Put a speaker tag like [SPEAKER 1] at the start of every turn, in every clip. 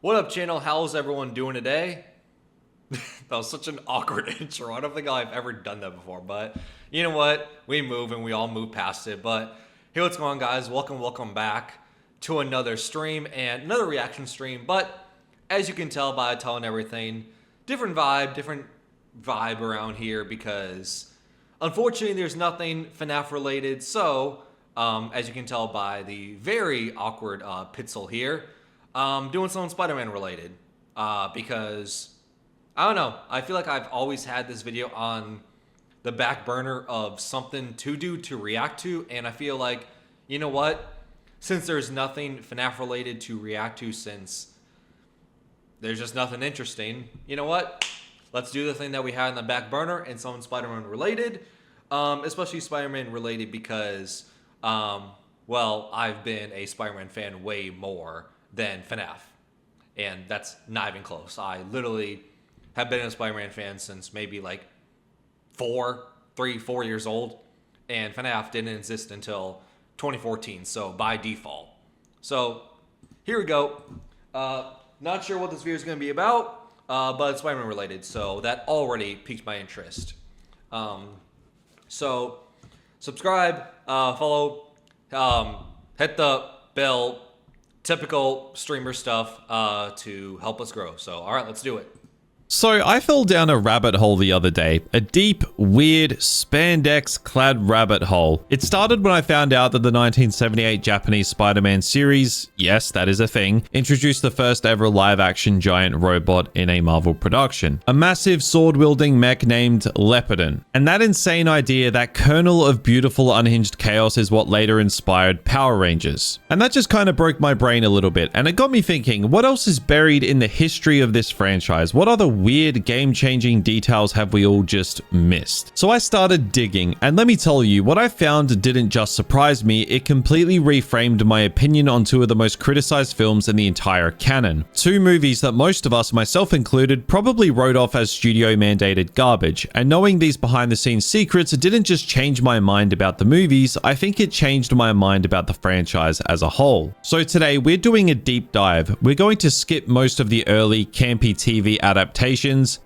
[SPEAKER 1] What up, channel? How's everyone doing today? That was such an awkward intro. I don't think I've ever done that before, but you know what? We move and we all move past it. But hey, what's going on, guys? Welcome back to another stream and another reaction stream. But as you can tell by telling everything, different vibe around here because unfortunately there's nothing FNAF related. So as you can tell by the very awkward Pitzel here, doing something Spider-Man related because I don't know. I feel like I've always had this video on the back burner of something to do to react to, and I feel like, you know what? Since there's nothing FNAF related to react to, since there's just nothing interesting, you know what? Let's do the thing that we had in the back burner and something Spider-Man related, especially Spider-Man related because, well, I've been a Spider-Man fan way more than FNAF, and that's not even close. I literally have been a Spider-Man fan since maybe like 4 years old, and FNAF didn't exist until 2014, so by default. So here we go. Not sure what this video is going to be about, but it's Spider-Man related, so that already piqued my interest. So subscribe, follow, hit the bell, typical streamer stuff to help us grow. So all right, let's do it.
[SPEAKER 2] So I fell down a rabbit hole the other day, a deep, weird, spandex-clad rabbit hole. It started when I found out that the 1978 Japanese Spider-Man series, yes, that is a thing, introduced the first ever live-action giant robot in a Marvel production. A massive sword-wielding mech named Leopardon. And that insane idea, that kernel of beautiful unhinged chaos is what later inspired Power Rangers. And that just kind of broke my brain a little bit, and it got me thinking, what else is buried in the history of this franchise? What other weird game-changing details have we all just missed? So I started digging, and let me tell you, what I found didn't just surprise me, it completely reframed my opinion on two of the most criticized films in the entire canon. Two movies that most of us, myself included, probably wrote off as studio-mandated garbage, and knowing these behind-the-scenes secrets didn't just change my mind about the movies, I think it changed my mind about the franchise as a whole. So today, we're doing a deep dive. We're going to skip most of the early campy TV adaptations,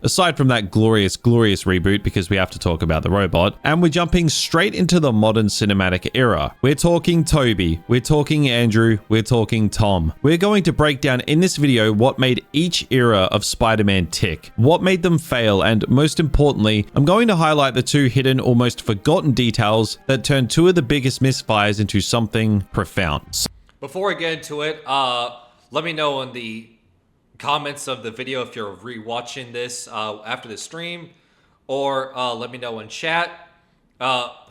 [SPEAKER 2] aside from that glorious reboot because we have to talk about the robot, and we're jumping straight into the modern cinematic era. We're talking Tobey, we're talking Andrew, we're talking Tom. We're going to break down in this video what made each era of Spider-Man tick, what made them fail, and most importantly, I'm going to highlight the two hidden, almost forgotten details that turned two of the biggest misfires into something profound.
[SPEAKER 1] Before I get into it, let me know in the comments of the video if you're rewatching this after the stream, or let me know in chat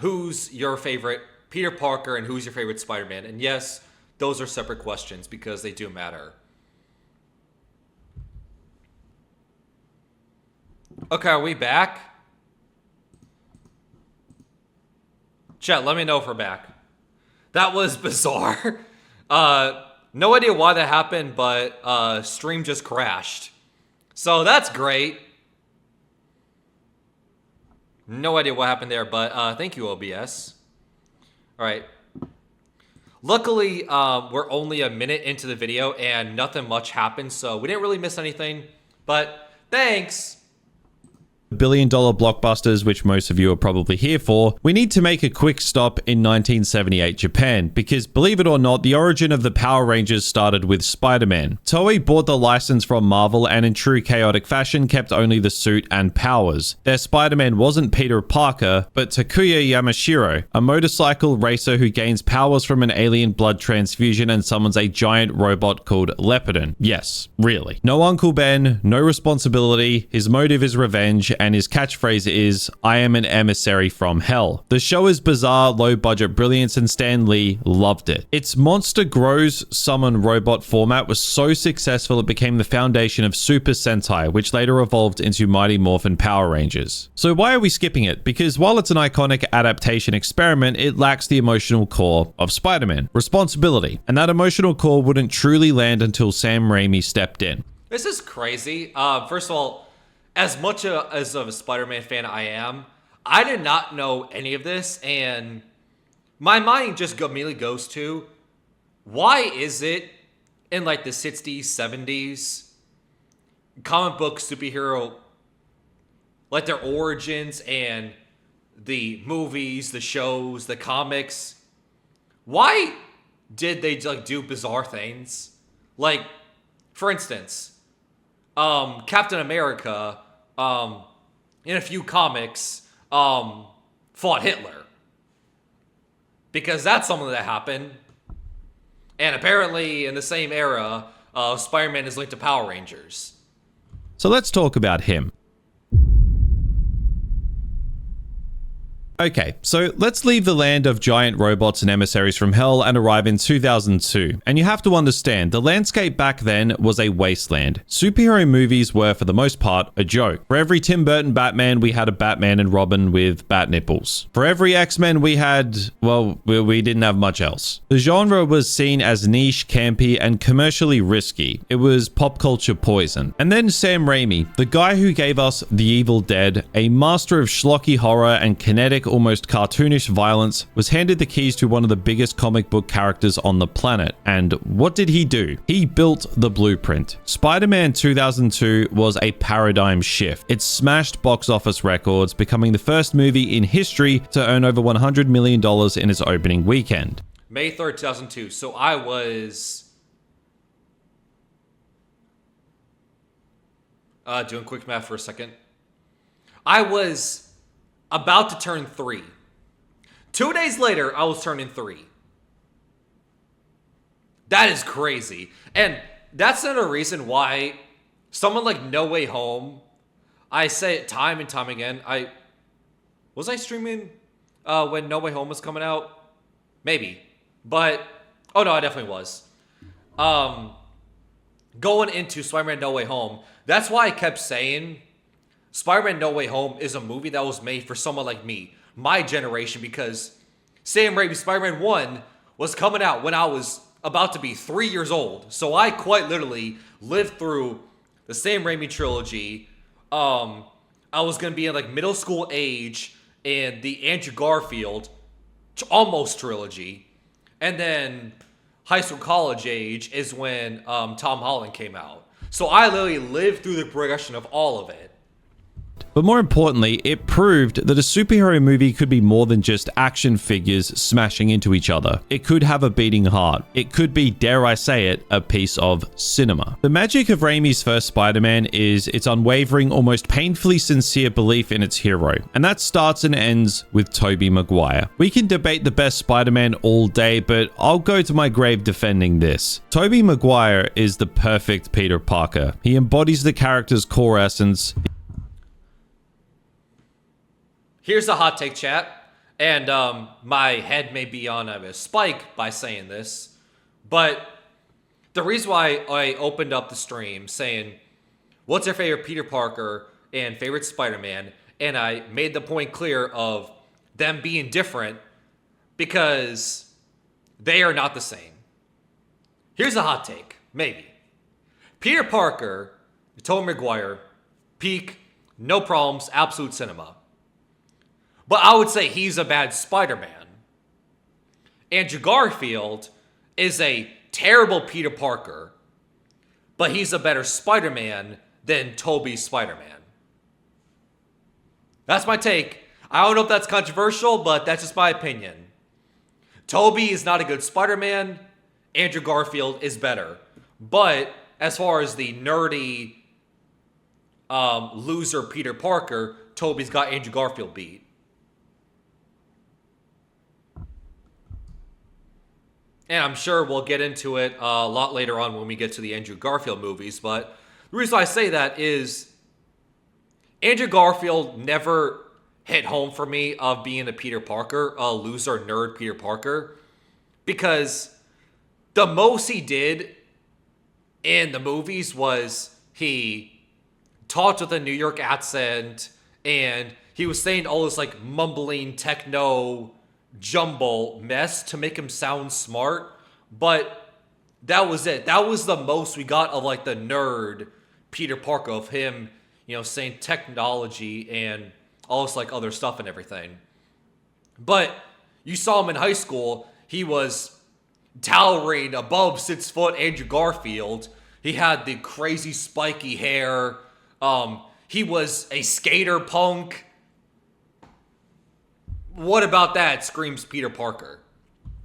[SPEAKER 1] who's your favorite Peter Parker and who's your favorite Spider-Man. And yes, those are separate questions because they do matter. Okay, are we back? Chat, let me know if we're back. That was bizarre. No idea why that happened, but stream just crashed. So that's great. No idea what happened there, but thank you, OBS. All right. Luckily, we're only a minute into the video and nothing much happened, so we didn't really miss anything. But thanks.
[SPEAKER 2] Billion-dollar blockbusters, which most of you are probably here for, we need to make a quick stop in 1978 Japan, because believe it or not, the origin of the Power Rangers started with Spider-Man. Toei bought the license from Marvel and in true chaotic fashion kept only the suit and powers. Their Spider-Man wasn't Peter Parker, but Takuya Yamashiro, a motorcycle racer who gains powers from an alien blood transfusion and summons a giant robot called Leopardon. Yes, really. No Uncle Ben, no responsibility, his motive is revenge, and his catchphrase is, "I am an emissary from hell." The show is bizarre, low-budget brilliance, and Stan Lee loved it. Its monster grows summon robot format was so successful it became the foundation of Super Sentai, which later evolved into Mighty Morphin Power Rangers. So why are we skipping it? Because while it's an iconic adaptation experiment, it lacks the emotional core of Spider-Man, responsibility, and that emotional core wouldn't truly land until Sam Raimi stepped in.
[SPEAKER 1] This is crazy. First of all, as much as of a Spider-Man fan I am, I did not know any of this, and my mind just immediately goes to, why is it in like the 60s, 70s, comic book superhero, like their origins and the movies, the shows, the comics, why did they like do bizarre things? Like, for instance, Captain America, in a few comics, fought Hitler. Because that's something that happened. And apparently, in the same era, Spider-Man is linked to Power Rangers.
[SPEAKER 2] So let's talk about him. Okay, so let's leave the land of giant robots and emissaries from hell and arrive in 2002. And you have to understand, the landscape back then was a wasteland. Superhero movies were, for the most part, a joke. For every Tim Burton Batman, we had a Batman and Robin with bat nipples. For every X-Men, we had, well, we didn't have much else. The genre was seen as niche, campy, and commercially risky. It was pop culture poison. And then Sam Raimi, the guy who gave us The Evil Dead, a master of schlocky horror and kinetic, almost cartoonish violence, was handed the keys to one of the biggest comic book characters on the planet. And what did he do? He built the blueprint. Spider-Man 2002 was a paradigm shift. It smashed box office records, becoming the first movie in history to earn over $100 million in its opening weekend.
[SPEAKER 1] May 3rd, 2002. So I was doing quick math for a second. I was about to turn 3. 2 days later, I was turning 3. That is crazy. And that's another reason why someone like No Way Home, I say it time and time again. Was I streaming when No Way Home was coming out? Maybe. But, oh no, I definitely was. Going into Spider-Man No Way Home, that's why I kept saying Spider-Man No Way Home is a movie that was made for someone like me, my generation, because Sam Raimi's Spider-Man 1 was coming out when I was about to be 3 years old. So I quite literally lived through the Sam Raimi trilogy. I was going to be in like middle school age in the Andrew Garfield almost trilogy. And then high school college age is when Tom Holland came out. So I literally lived through the progression of all of it.
[SPEAKER 2] But more importantly, it proved that a superhero movie could be more than just action figures smashing into each other. It could have a beating heart. It could be, dare I say it, a piece of cinema. The magic of Raimi's first Spider-Man is its unwavering, almost painfully sincere belief in its hero. And that starts and ends with Tobey Maguire. We can debate the best Spider-Man all day, but I'll go to my grave defending this. Tobey Maguire is the perfect Peter Parker. He embodies the character's core essence.
[SPEAKER 1] Here's a hot take, chat. And my head may be on a spike by saying this, but the reason why I opened up the stream saying, what's your favorite Peter Parker and favorite Spider-Man? And I made the point clear of them being different because they are not the same. Here's a hot take, maybe. Peter Parker, Tobey Maguire, peak, no problems, absolute cinema. But I would say he's a bad Spider-Man. Andrew Garfield is a terrible Peter Parker, but he's a better Spider-Man than Tobey's Spider-Man. That's my take. I don't know if that's controversial, but that's just my opinion. Tobey is not a good Spider-Man. Andrew Garfield is better. But as far as the nerdy loser Peter Parker, Tobey's got Andrew Garfield beat. And I'm sure we'll get into it a lot later on when we get to the Andrew Garfield movies. But the reason I say that is Andrew Garfield never hit home for me of being a Peter Parker, a loser nerd Peter Parker. Because the most he did in the movies was he talked with a New York accent and he was saying all this like mumbling techno jumble mess to make him sound smart, but that was it. That was the most we got of like the nerd Peter Parker, of him, you know, saying technology and all this like other stuff and everything. But you saw him in high school, he was towering above 6 foot Andrew Garfield. He had the crazy spiky hair. He was a skater punk. What about that screams Peter Parker?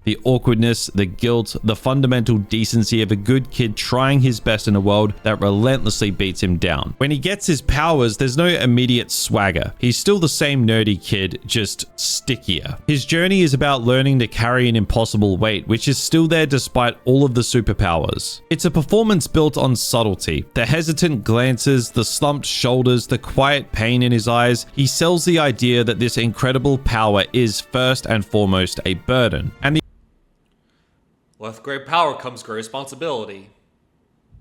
[SPEAKER 2] The awkwardness, the guilt, the fundamental decency of a good kid trying his best in a world that relentlessly beats him down. When he gets his powers, there's no immediate swagger. He's still the same nerdy kid, just stickier. His journey is about learning to carry an impossible weight, which is still there despite all of the superpowers. It's a performance built on subtlety. The hesitant glances, the slumped shoulders, the quiet pain in his eyes. He sells the idea that this incredible power is first and foremost a burden. And
[SPEAKER 1] With great power comes great responsibility.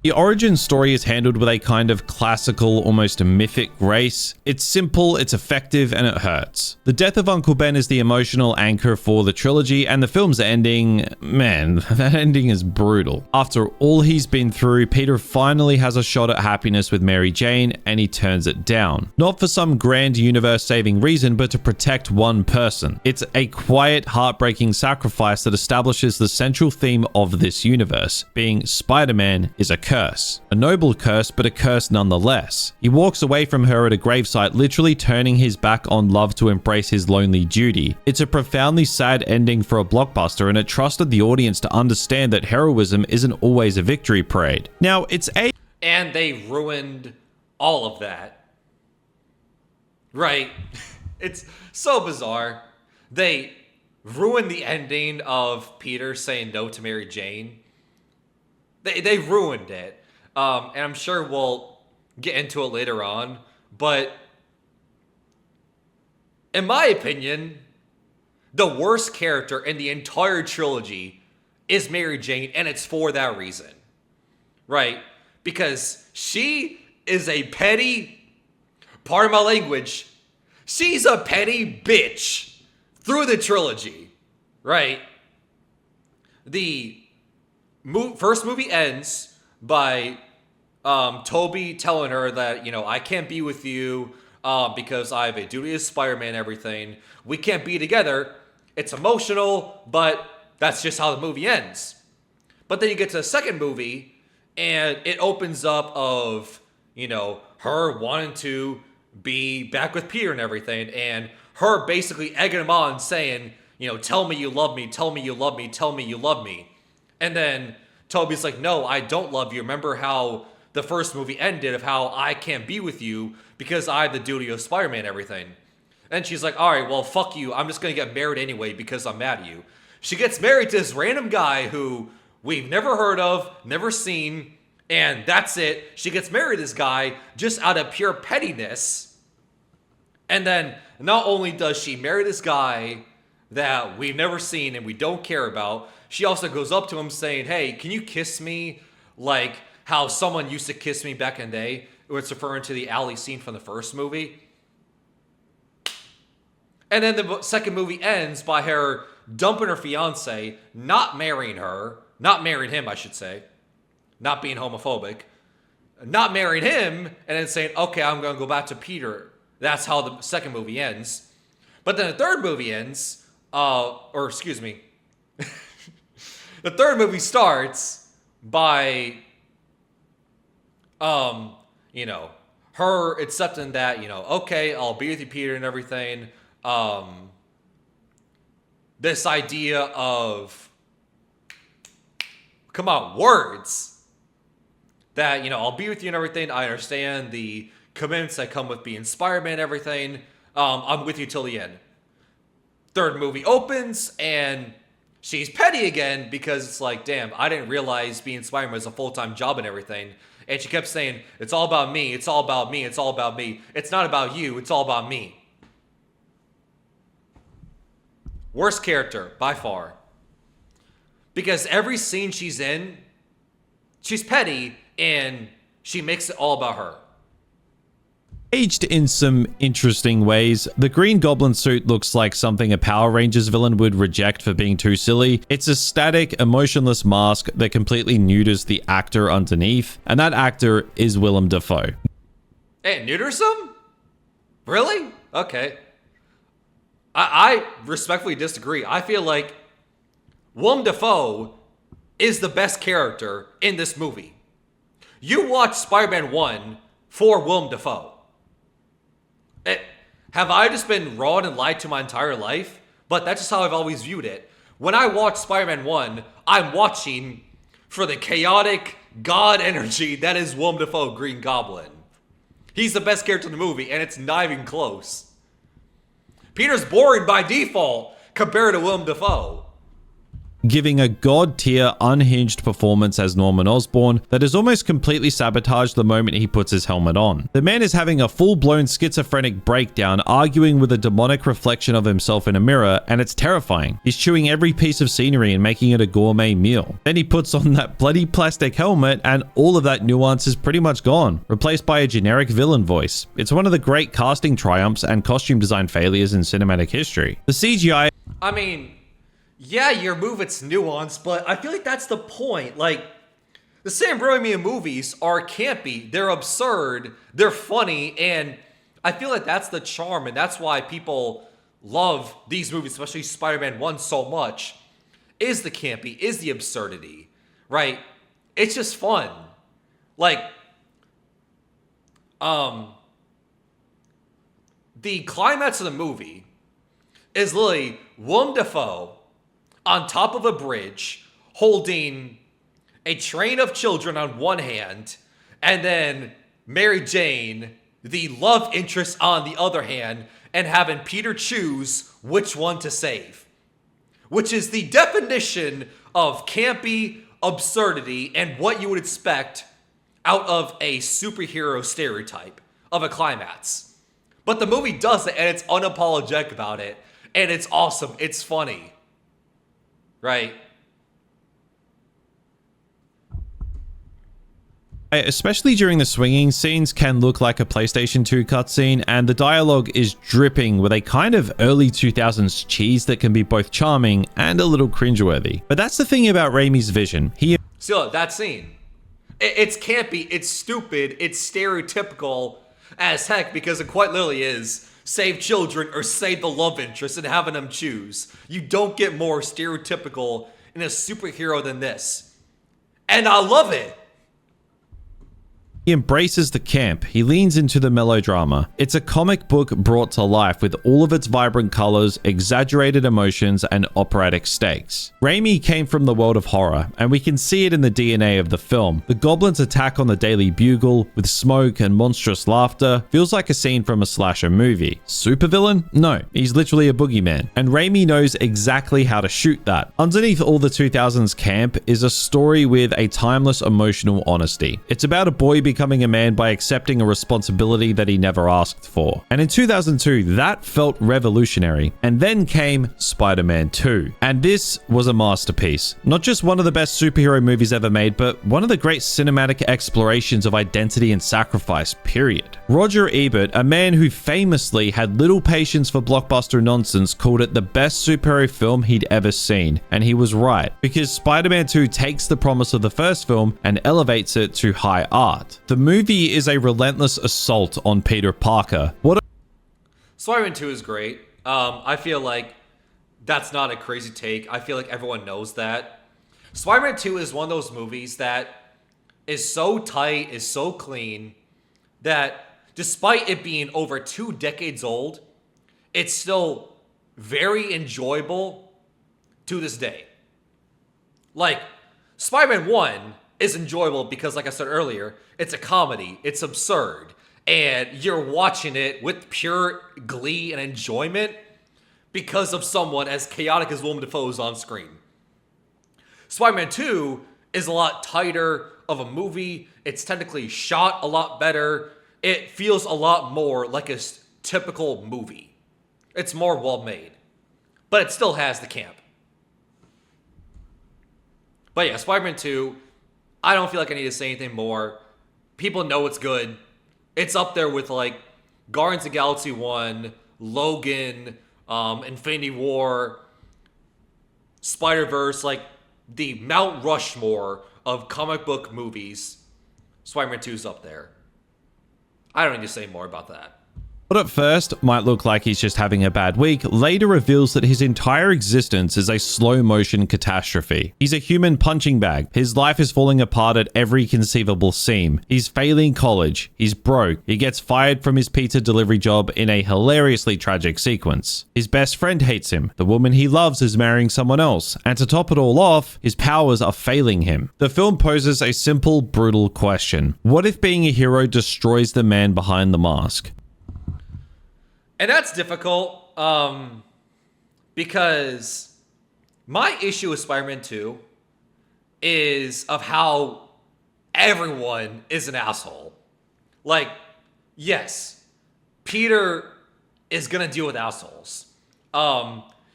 [SPEAKER 2] the origin story is handled with a kind of classical, almost mythic grace. It's simple, it's effective, and it hurts. The death of Uncle Ben is the emotional anchor for the trilogy, and the film's ending, man, that ending is brutal. After all he's been through, Peter finally has a shot at happiness with Mary Jane, and he turns it down. Not for some grand universe-saving reason, but to protect one person. It's a quiet, heartbreaking sacrifice that establishes the central theme of this universe, being Spider-Man is a curse. A noble curse, but a curse nonetheless. He walks away from her at a gravesite, literally turning his back on love to embrace his lonely duty. It's a profoundly sad ending for a blockbuster, and it trusted the audience to understand that heroism isn't always a victory parade. Now,
[SPEAKER 1] And they ruined all of that. Right. It's so bizarre. They ruined the ending of Peter saying no to Mary Jane. They ruined it. And I'm sure we'll get into it later on. But in my opinion, the worst character in the entire trilogy is Mary Jane, and it's for that reason. Right? Because she is a petty, pardon my language, she's a petty bitch through the trilogy. Right? The first movie ends by Toby telling her that, I can't be with you because I have a duty as Spider-Man and everything. We can't be together. It's emotional, but that's just how the movie ends. But then you get to the second movie, and it opens up of, her wanting to be back with Peter and everything, and her basically egging him on saying, tell me you love me, tell me you love me, tell me you love me. And then Toby's like, no, I don't love you. Remember how the first movie ended of how I can't be with you because I have the duty of Spider-Man and everything. And she's like, all right, well, fuck you. I'm just going to get married anyway because I'm mad at you. She gets married to this random guy who we've never heard of, never seen, and that's it. She gets married to this guy just out of pure pettiness. And then not only does she marry this guy that we've never seen and we don't care about, she also goes up to him saying, hey, can you kiss me like how someone used to kiss me back in the day? It's referring to the alley scene from the first movie. And then the second movie ends by her dumping her fiance, not marrying him, I should say, not being homophobic, not marrying him, and then saying, okay, I'm going to go back to Peter. That's how the second movie ends. But then the third movie ends, the third movie starts by, her accepting that, okay, I'll be with you, Peter, and everything. This idea of, words. That, I'll be with you and everything. I understand the commitments that come with being Spider-Man and everything. I'm with you till the end. Third movie opens, and she's petty again because it's like, damn, I didn't realize being Spider-Man was a full-time job and everything. And she kept saying, it's all about me, it's all about me, it's all about me. It's not about you, it's all about me. Worst character, by far. Because every scene she's in, she's petty, and she makes it all about her.
[SPEAKER 2] aged in some interesting ways. The Green Goblin suit looks like something a Power Rangers villain would reject for being too silly. It's a static, emotionless mask that completely neuters the actor underneath, and that actor is Willem Dafoe.
[SPEAKER 1] Hey, neuters him? Really? Okay. I respectfully disagree. I feel like Willem Dafoe is the best character in this movie. You watch Spider-Man 1 for Willem Dafoe. Have I just been wrong and lied to my entire life? But that's just how I've always viewed it. When I watch Spider-Man 1, I'm watching for the chaotic god energy that is Willem Dafoe, Green Goblin. He's the best character in the movie, and it's not even close. Peter's boring by default compared to Willem Dafoe.
[SPEAKER 2] Giving a god-tier, unhinged performance as Norman Osborn that is almost completely sabotaged the moment he puts his helmet on. The man is having a full-blown schizophrenic breakdown, arguing with a demonic reflection of himself in a mirror, and it's terrifying. He's chewing every piece of scenery and making it a gourmet meal. Then he puts on that bloody plastic helmet, and all of that nuance is pretty much gone, replaced by a generic villain voice. It's one of the great casting triumphs and costume design failures in cinematic history. The CGI...
[SPEAKER 1] I mean... yeah, you remove its nuance, but I feel like that's the point. Like, the Sam Raimi movies are campy, they're absurd, they're funny, and I feel like that's the charm, and that's why people love these movies, especially Spider-Man 1 so much, is the campy, is the absurdity, right? It's just fun. Like, the climax of the movie is literally Willem Dafoe on top of a bridge, holding a train of children on one hand, and then Mary Jane, the love interest, on the other hand, and having Peter choose which one to save. Which is the definition of campy absurdity and what you would expect out of a superhero stereotype of a climax. But the movie does it, and it's unapologetic about it, and it's awesome, it's funny. Right.
[SPEAKER 2] Especially during the swinging scenes can look like a PlayStation 2 cutscene, and the dialogue is dripping with a kind of early 2000s cheese that can be both charming and a little cringeworthy. But that's the thing about Raimi's vision.
[SPEAKER 1] So that scene, it's campy, it's stupid, it's stereotypical as heck, because it quite literally is save children or save the love interest and having them choose. You don't get more stereotypical in a superhero than this. And I love it.
[SPEAKER 2] He embraces the camp. He leans into the melodrama. It's a comic book brought to life with all of its vibrant colors, exaggerated emotions, and operatic stakes. Raimi came from the world of horror, and we can see it in the DNA of the film. The goblins' attack on the Daily Bugle, with smoke and monstrous laughter, feels like a scene from a slasher movie. Supervillain? No, he's literally a boogeyman. And Raimi knows exactly how to shoot that. Underneath all the 2000s camp is a story with a timeless emotional honesty. It's about a boy becoming a man by accepting a responsibility that he never asked for. And in 2002, that felt revolutionary. And then came Spider-Man 2. And this was a masterpiece. Not just one of the best superhero movies ever made, but one of the great cinematic explorations of identity and sacrifice, period. Roger Ebert, a man who famously had little patience for blockbuster nonsense, called it the best superhero film he'd ever seen. And he was right, because Spider-Man 2 takes the promise of the first film and elevates it to high art. The movie is a relentless assault on Peter Parker.
[SPEAKER 1] Spider-Man 2 is great. I feel like that's not a crazy take. I feel like everyone knows that. Spider-Man 2 is one of those movies that is so tight, is so clean, that despite it being over 2 decades old, it's still very enjoyable to this day. Like, Spider-Man 1 is enjoyable because, like I said earlier, it's a comedy, it's absurd, and you're watching it with pure glee and enjoyment because of someone as chaotic as Willem Dafoe is on screen. Spider-Man 2 is a lot tighter of a movie, it's technically shot a lot better, it feels a lot more like a typical movie. It's more well made, but it still has the camp. But yeah, Spider-Man 2, I don't feel like I need to say anything more. People know it's good. It's up there with like Guardians of the Galaxy 1, Logan, Infinity War, Spider-Verse, like the Mount Rushmore of comic book movies. Spider-Man 2 is up there. I don't need to say more about that.
[SPEAKER 2] What at first might look like he's just having a bad week, later reveals that his entire existence is a slow-motion catastrophe. He's a human punching bag. His life is falling apart at every conceivable seam. He's failing college. He's broke. He gets fired from his pizza delivery job in a hilariously tragic sequence. His best friend hates him. The woman he loves is marrying someone else. And to top it all off, his powers are failing him. The film poses a simple, brutal question. What if being a hero destroys the man behind the mask?
[SPEAKER 1] And that's difficult because my issue with Spider-Man 2 is of how everyone is an asshole. Like, yes, Peter is going to deal with assholes.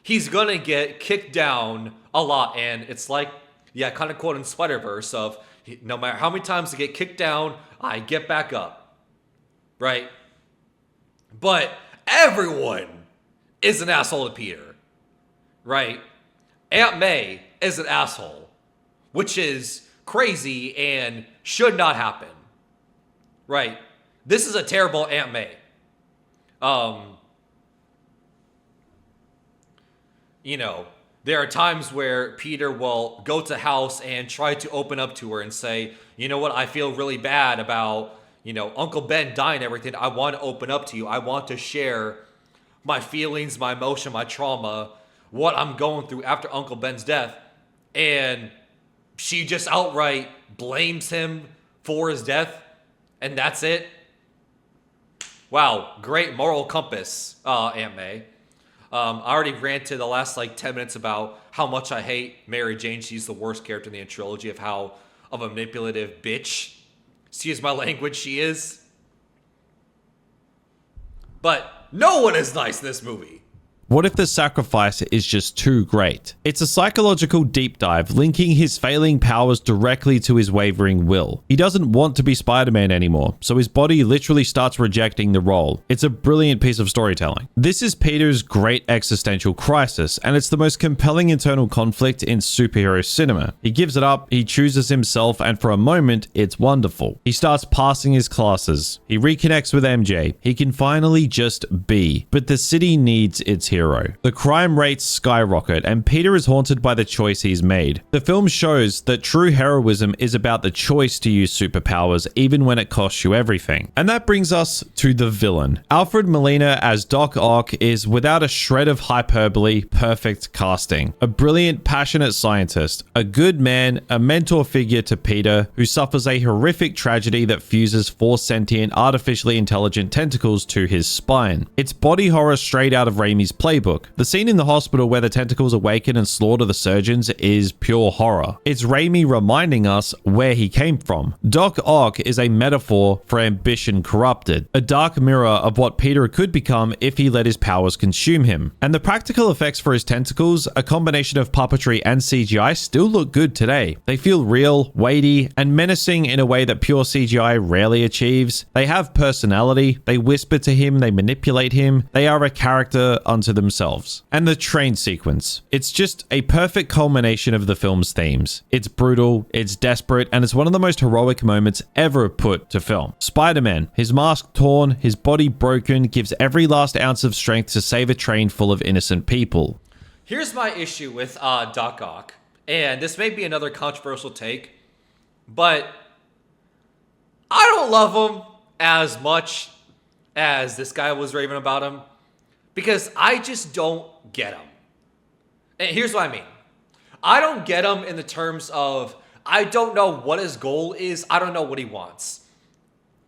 [SPEAKER 1] He's going to get kicked down a lot. And it's like, yeah, kind of quote in Spider-Verse of, no matter how many times I get kicked down, I get back up. Right? But everyone is an asshole to Peter, right? Aunt May is an asshole, which is crazy and should not happen, right? This is a terrible Aunt May. You know, there are times where Peter will go to house and try to open up to her and say, you know what, I feel really bad about, you know, Uncle Ben dying and everything. I want to open up to you. I want to share my feelings, my emotion, my trauma, what I'm going through after Uncle Ben's death. And she just outright blames him for his death. And that's it. Wow, great moral compass, Aunt May. I already ranted the last 10 minutes about how much I hate Mary Jane. She's the worst character in the trilogy of how of a manipulative bitch, excuse my language, she is. But no one is nice in this movie.
[SPEAKER 2] What if the sacrifice is just too great? It's a psychological deep dive linking his failing powers directly to his wavering will. He doesn't want to be Spider-Man anymore, so his body literally starts rejecting the role. It's a brilliant piece of storytelling. This is Peter's great existential crisis, and it's the most compelling internal conflict in superhero cinema. He gives it up, he chooses himself, and for a moment, it's wonderful. He starts passing his classes. He reconnects with MJ. He can finally just be. But the city needs its hero. The crime rates skyrocket, and Peter is haunted by the choice he's made. The film shows that true heroism is about the choice to use superpowers even when it costs you everything. And that brings us to the villain. Alfred Molina as Doc Ock is, without a shred of hyperbole, perfect casting. A brilliant, passionate scientist, a good man, a mentor figure to Peter, who suffers a horrific tragedy that fuses 4 sentient, artificially intelligent tentacles to his spine. It's body horror straight out of Raimi's playbook. The scene in the hospital where the tentacles awaken and slaughter the surgeons is pure horror. It's Raimi reminding us where he came from. Doc Ock is a metaphor for ambition corrupted, a dark mirror of what Peter could become if he let his powers consume him. And the practical effects for his tentacles, a combination of puppetry and CGI, still look good today. They feel real, weighty, and menacing in a way that pure CGI rarely achieves. They have personality, they whisper to him, they manipulate him, they are a character unto themselves. And the train sequence. It's just a perfect culmination of the film's themes. It's brutal, it's desperate, and it's one of the most heroic moments ever put to film. Spider-Man, his mask torn, his body broken, gives every last ounce of strength to save a train full of innocent people.
[SPEAKER 1] Here's my issue with Doc Ock, and this may be another controversial take, but I don't love him as much as this guy was raving about him, because I just don't get him. And here's what I mean. I don't get him in the terms of, I don't know what his goal is. I don't know what he wants.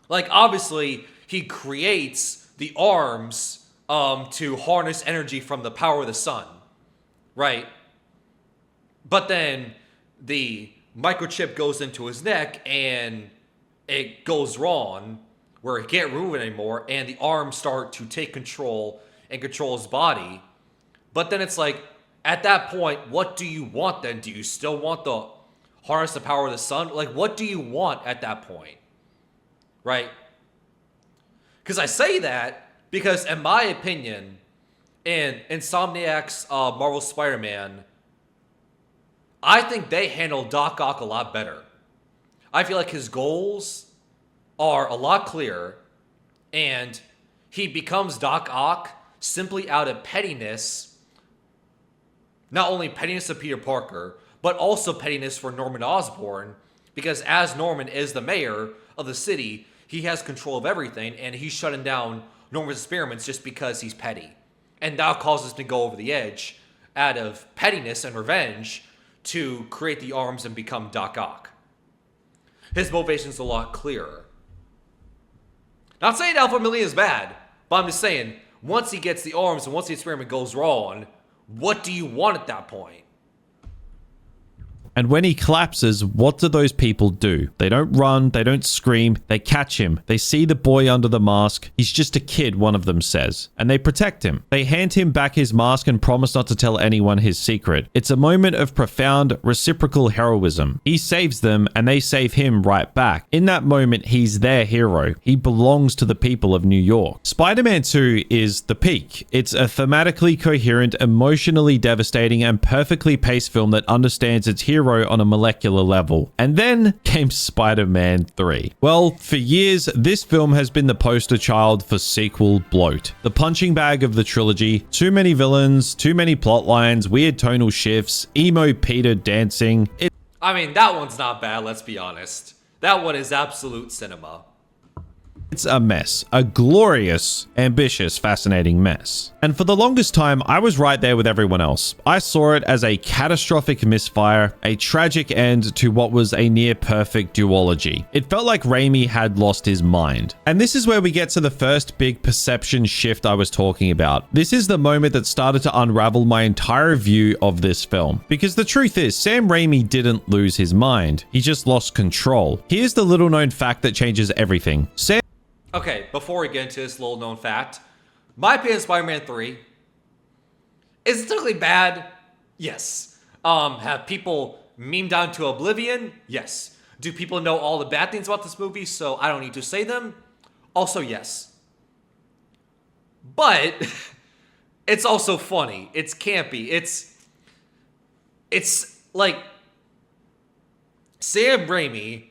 [SPEAKER 1] Like, obviously, he creates the arms to harness energy from the power of the sun, right? But then the microchip goes into his neck and it goes wrong where he can't move it anymore, and the arms start to take control and control his body. But then it's like, at that point, what do you want then? Do you still want the harness the power of the sun? Like, what do you want at that point? Right? Because I say that because, in my opinion, in Insomniac's Marvel Spider-Man, I think they handle Doc Ock a lot better. I feel like his goals are a lot clearer, and he becomes Doc Ock simply out of pettiness. Not only pettiness of Peter Parker, but also pettiness for Norman Osborn, because as Norman is the mayor of the city, he has control of everything, and he's shutting down Norman's experiments just because he's petty. And that causes him to go over the edge out of pettiness and revenge to create the arms and become Doc Ock. His motivation's a lot clearer. Not saying Alpha Million is bad, but I'm just saying, once he gets the arms and once the experiment goes wrong, what do you want at that point?
[SPEAKER 2] And when he collapses, what do those people do? They don't run, they don't scream, they catch him. They see the boy under the mask. He's just a kid, one of them says. And they protect him. They hand him back his mask and promise not to tell anyone his secret. It's a moment of profound reciprocal heroism. He saves them and they save him right back. In that moment, he's their hero. He belongs to the people of New York. Spider-Man 2 is the peak. It's a thematically coherent, emotionally devastating, and perfectly paced film that understands its hero on a molecular level. And then came Spider-Man 3. Well, for years, this film has been the poster child for sequel bloat. The punching bag of the trilogy, too many villains, too many plot lines, weird tonal shifts, emo Peter dancing.
[SPEAKER 1] I mean, that one's not bad, let's be honest. That one is absolute cinema.
[SPEAKER 2] It's a mess. A glorious, ambitious, fascinating mess. And for the longest time, I was right there with everyone else. I saw it as a catastrophic misfire, a tragic end to what was a near-perfect duology. It felt like Raimi had lost his mind. And this is where we get to the first big perception shift I was talking about. This is the moment that started to unravel my entire view of this film. Because the truth is, Sam Raimi didn't lose his mind. He just lost control. Here's the little-known fact that changes everything.
[SPEAKER 1] Okay, before we get into this little known fact, my opinion of Spider-Man 3 is it technically bad? Yes. Have people memed down to oblivion? Yes. Do people know all the bad things about this movie, so I don't need to say them? Also, yes. But it's also funny. It's campy. It's like Sam Raimi,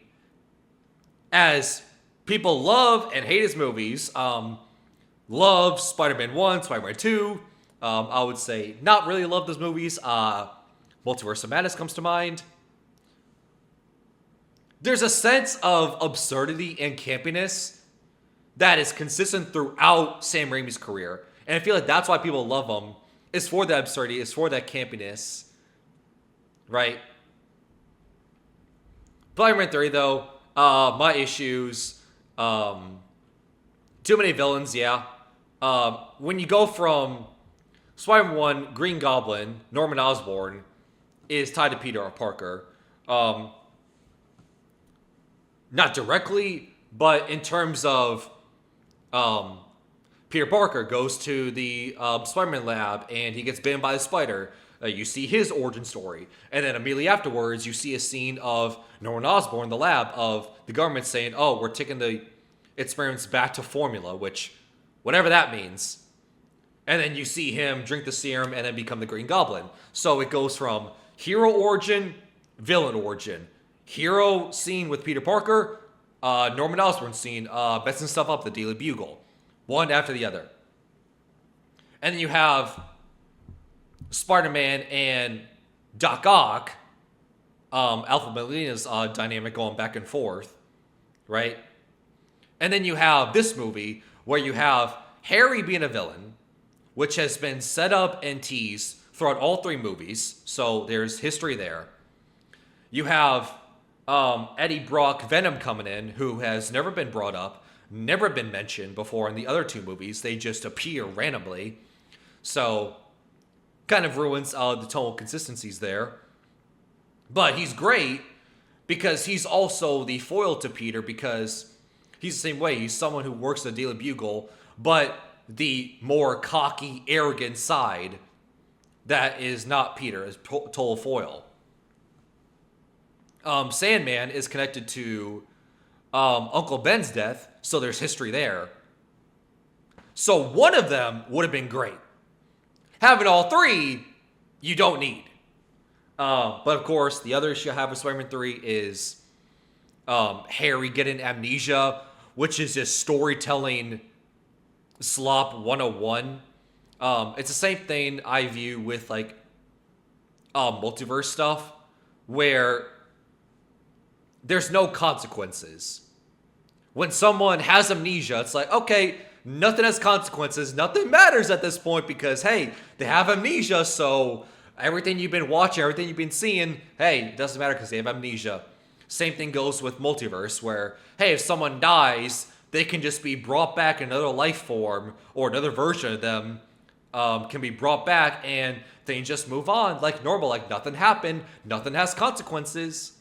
[SPEAKER 1] as people love and hate his movies. Love Spider-Man 1, Spider-Man 2. I would say not really love those movies. Multiverse of Madness comes to mind. There's a sense of absurdity and campiness that is consistent throughout Sam Raimi's career. And I feel like that's why people love him. It's for that absurdity. It's for that campiness. Right? Spider-Man 3, though, my issues... too many villains, yeah. When you go from Spider-Man 1, Green Goblin, Norman Osborn is tied to Peter Parker. Not directly, but in terms of Peter Parker goes to the Spider-Man lab and he gets bitten by the spider. You see his origin story. And then immediately afterwards, you see a scene of Norman Osborn, the lab, of the government saying, oh, we're taking the experiments back to formula, which, whatever that means. And then you see him drink the serum and then become the Green Goblin. So it goes from hero origin, villain origin. Hero scene with Peter Parker, Norman Osborn scene, messing stuff up, the Daily Bugle. One after the other. And then you have Spider-Man and Doc Ock, Alpha Molina's dynamic going back and forth, right? And then you have this movie where you have Harry being a villain, which has been set up and teased throughout all three movies, so there's history there. You have Eddie Brock Venom coming in, who has never been brought up, never been mentioned before in the other two movies. They just appear randomly. So, kind of ruins the tonal consistencies there. But he's great because he's also the foil to Peter, because he's the same way. He's someone who works at the Daily Bugle, but the more cocky, arrogant side that is not Peter, is total foil. Sandman is connected to Uncle Ben's death, so there's history there. So one of them would have been great. Having all three, you don't need. But of course, the other issue I have with Spider-Man 3 is Harry getting amnesia, which is just storytelling slop 101. It's the same thing I view with like multiverse stuff, where there's no consequences. When someone has amnesia, it's like, okay, nothing has consequences. Nothing matters at this point because, hey, they have amnesia. So everything you've been watching, everything you've been seeing, hey, it doesn't matter because they have amnesia. Same thing goes with multiverse where, hey, if someone dies, they can just be brought back in another life form or another version of them can be brought back and things just move on like normal, like nothing happened, nothing has consequences.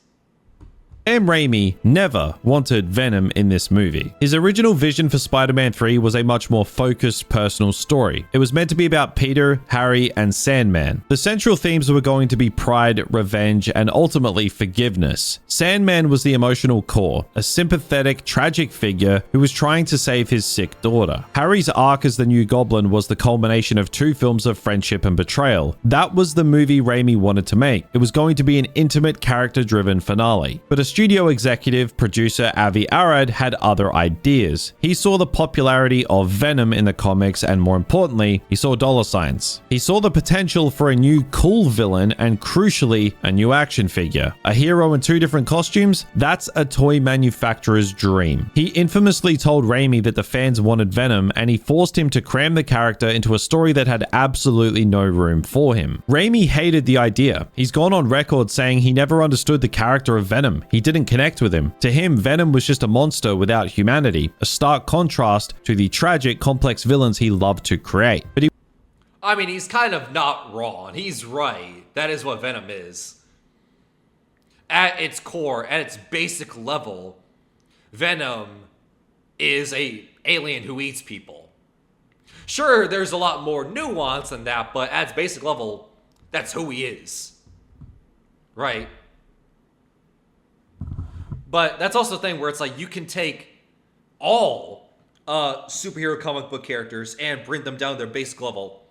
[SPEAKER 2] Sam Raimi never wanted Venom in this movie. His original vision for Spider-Man 3 was a much more focused personal story. It was meant to be about Peter, Harry, and Sandman. The central themes were going to be pride, revenge, and ultimately forgiveness. Sandman was the emotional core, a sympathetic, tragic figure who was trying to save his sick daughter. Harry's arc as the new Goblin was the culmination of 2 films of friendship and betrayal. That was the movie Raimi wanted to make. It was going to be an intimate, character-driven finale. But a studio executive producer Avi Arad had other ideas. He saw the popularity of Venom in the comics, and more importantly, he saw dollar signs. He saw the potential for a new cool villain and, crucially, a new action figure. A hero in 2 different costumes? That's a toy manufacturer's dream. He infamously told Raimi that the fans wanted Venom, and he forced him to cram the character into a story that had absolutely no room for him. Raimi hated the idea. He's gone on record saying he never understood the character of Venom. He didn't connect with him. To him, Venom was just a monster without humanity, a stark contrast to the tragic, complex villains he loved to create. But
[SPEAKER 1] I mean, he's kind of not wrong. He's right. That is what Venom is. At its core, at its basic level, Venom is a alien who eats people. Sure, there's a lot more nuance than that, but at its basic level, that's who he is. Right? But that's also the thing where it's like you can take all superhero comic book characters and bring them down to their basic level.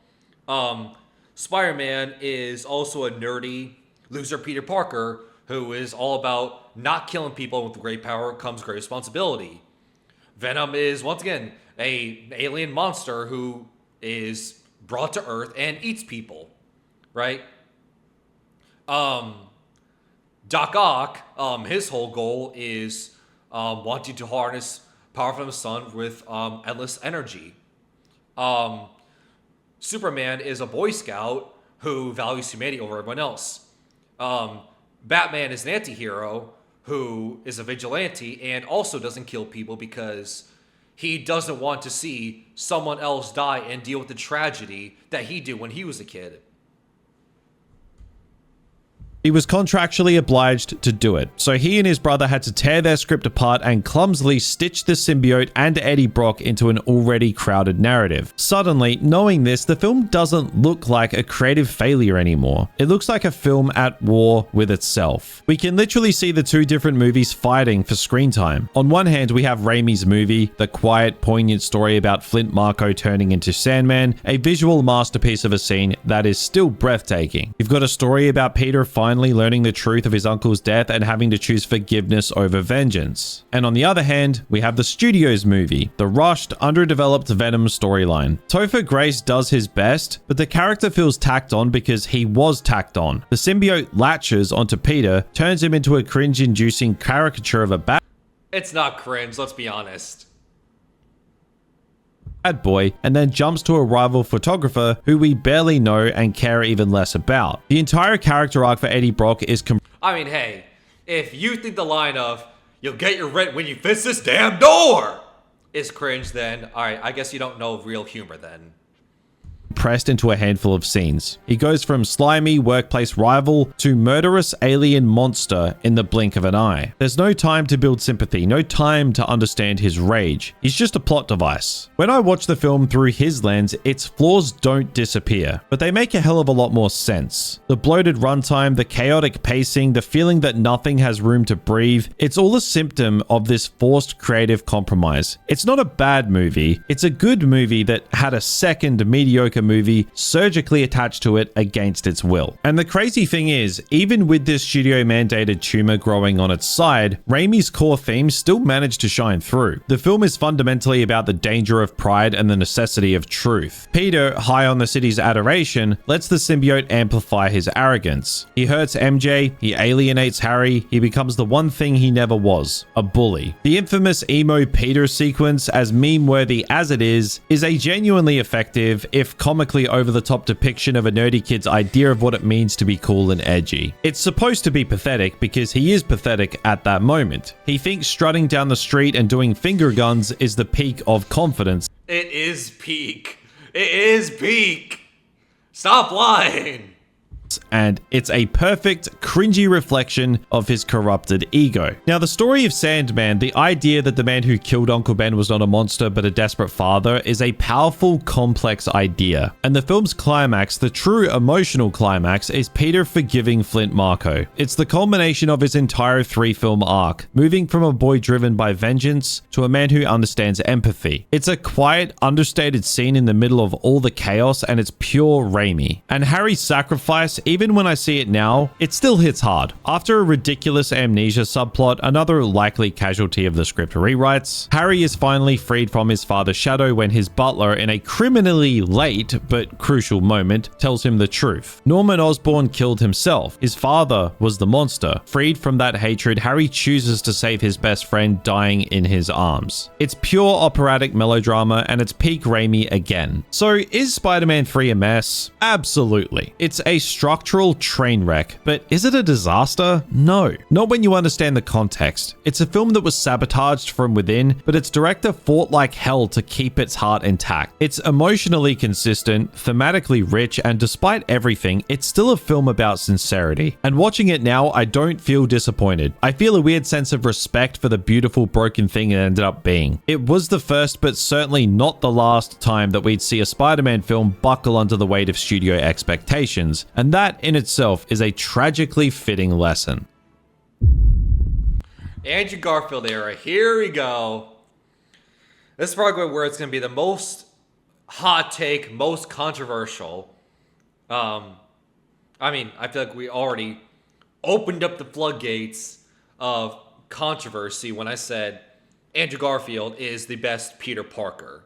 [SPEAKER 1] Spider-Man is also a nerdy loser Peter Parker who is all about not killing people. With great power comes great responsibility. Venom is, once again, an alien monster who is brought to Earth and eats people. Right? Doc Ock, his whole goal is wanting to harness power from the sun with endless energy. Superman is a Boy Scout who values humanity over everyone else. Batman is an anti-hero who is a vigilante and also doesn't kill people because he doesn't want to see someone else die and deal with the tragedy that he did when he was a kid.
[SPEAKER 2] he was contractually obliged to do it, so he and his brother had to tear their script apart and clumsily stitch the symbiote and Eddie Brock into an already crowded narrative. Suddenly, knowing this, the film doesn't look like a creative failure anymore. It looks like a film at war with itself. We can literally see the two different movies fighting for screen time. On one hand, we have Raimi's movie, the quiet, poignant story about Flint Marko turning into Sandman, a visual masterpiece of a scene that is still breathtaking. You've got a story about Peter finally learning the truth of his uncle's death and having to choose forgiveness over vengeance. And on the other hand, we have the studio's movie, the rushed, underdeveloped Venom storyline. Topher Grace does his best, but the character feels tacked on because he was tacked on. The symbiote latches onto Peter, turns him into a cringe-inducing caricature of a bad
[SPEAKER 1] It's not cringe, let's be honest.
[SPEAKER 2] boy, and then jumps to a rival photographer who we barely know and care even less about. The entire character arc for Eddie Brock is
[SPEAKER 1] I mean, hey, if you think the line of, "You'll get your rent when you fix this damn door," is cringe, then alright, I guess you don't know real humor then.
[SPEAKER 2] pressed into a handful of scenes. He goes from slimy workplace rival to murderous alien monster in the blink of an eye. There's no time to build sympathy, no time to understand his rage. He's just a plot device. When I watch the film through his lens, its flaws don't disappear, but they make a hell of a lot more sense. The bloated runtime, the chaotic pacing, the feeling that nothing has room to breathe, it's all a symptom of this forced creative compromise. It's not a bad movie, it's a good movie that had a second mediocre movie movie surgically attached to it against its will. And the crazy thing is, even with this studio-mandated tumor growing on its side, Raimi's core themes still managed to shine through. The film is fundamentally about the danger of pride and the necessity of truth. Peter, high on the city's adoration, lets the symbiote amplify his arrogance. He hurts MJ, he alienates Harry, he becomes the one thing he never was, a bully. The infamous emo Peter sequence, as meme-worthy as it is a genuinely effective, if comically over-the-top depiction of a nerdy kid's idea of what it means to be cool and edgy. It's supposed to be pathetic because he is pathetic at that moment. He thinks strutting down the street and doing finger guns is the peak of confidence.
[SPEAKER 1] It is peak. It is peak. Stop lying.
[SPEAKER 2] And it's a perfect, cringy reflection of his corrupted ego. Now, the story of Sandman, the idea that the man who killed Uncle Ben was not a monster but a desperate father, is a powerful, complex idea. And the film's climax, the true emotional climax, is Peter forgiving Flint Marko. It's the culmination of his entire 3-film arc, moving from a boy driven by vengeance to a man who understands empathy. It's a quiet, understated scene in the middle of all the chaos, and it's pure Raimi. And Harry's sacrifice, even when I see it now, it still hits hard. After a ridiculous amnesia subplot, another likely casualty of the script rewrites, Harry is finally freed from his father's shadow when his butler, in a criminally late but crucial moment, tells him the truth. Norman Osborn killed himself. His father was the monster. Freed from that hatred, Harry chooses to save his best friend, dying in his arms. It's pure operatic melodrama, and it's peak Raimi again. So is Spider-Man 3 a mess? Absolutely. It's a structural train wreck, but is it a disaster? No. Not when you understand the context. It's a film that was sabotaged from within, but its director fought like hell to keep its heart intact. It's emotionally consistent, thematically rich, and despite everything, it's still a film about sincerity. And watching it now, I don't feel disappointed. I feel a weird sense of respect for the beautiful broken thing it ended up being. It was the first, but certainly not the last time that we'd see a Spider-Man film buckle under the weight of studio expectations, and that in itself is a tragically fitting lesson.
[SPEAKER 1] Andrew Garfield era. Here we go. This is probably where it's going to be the most hot take, most controversial. I feel like we already opened up the floodgates of controversy when I said Andrew Garfield is the best Peter Parker.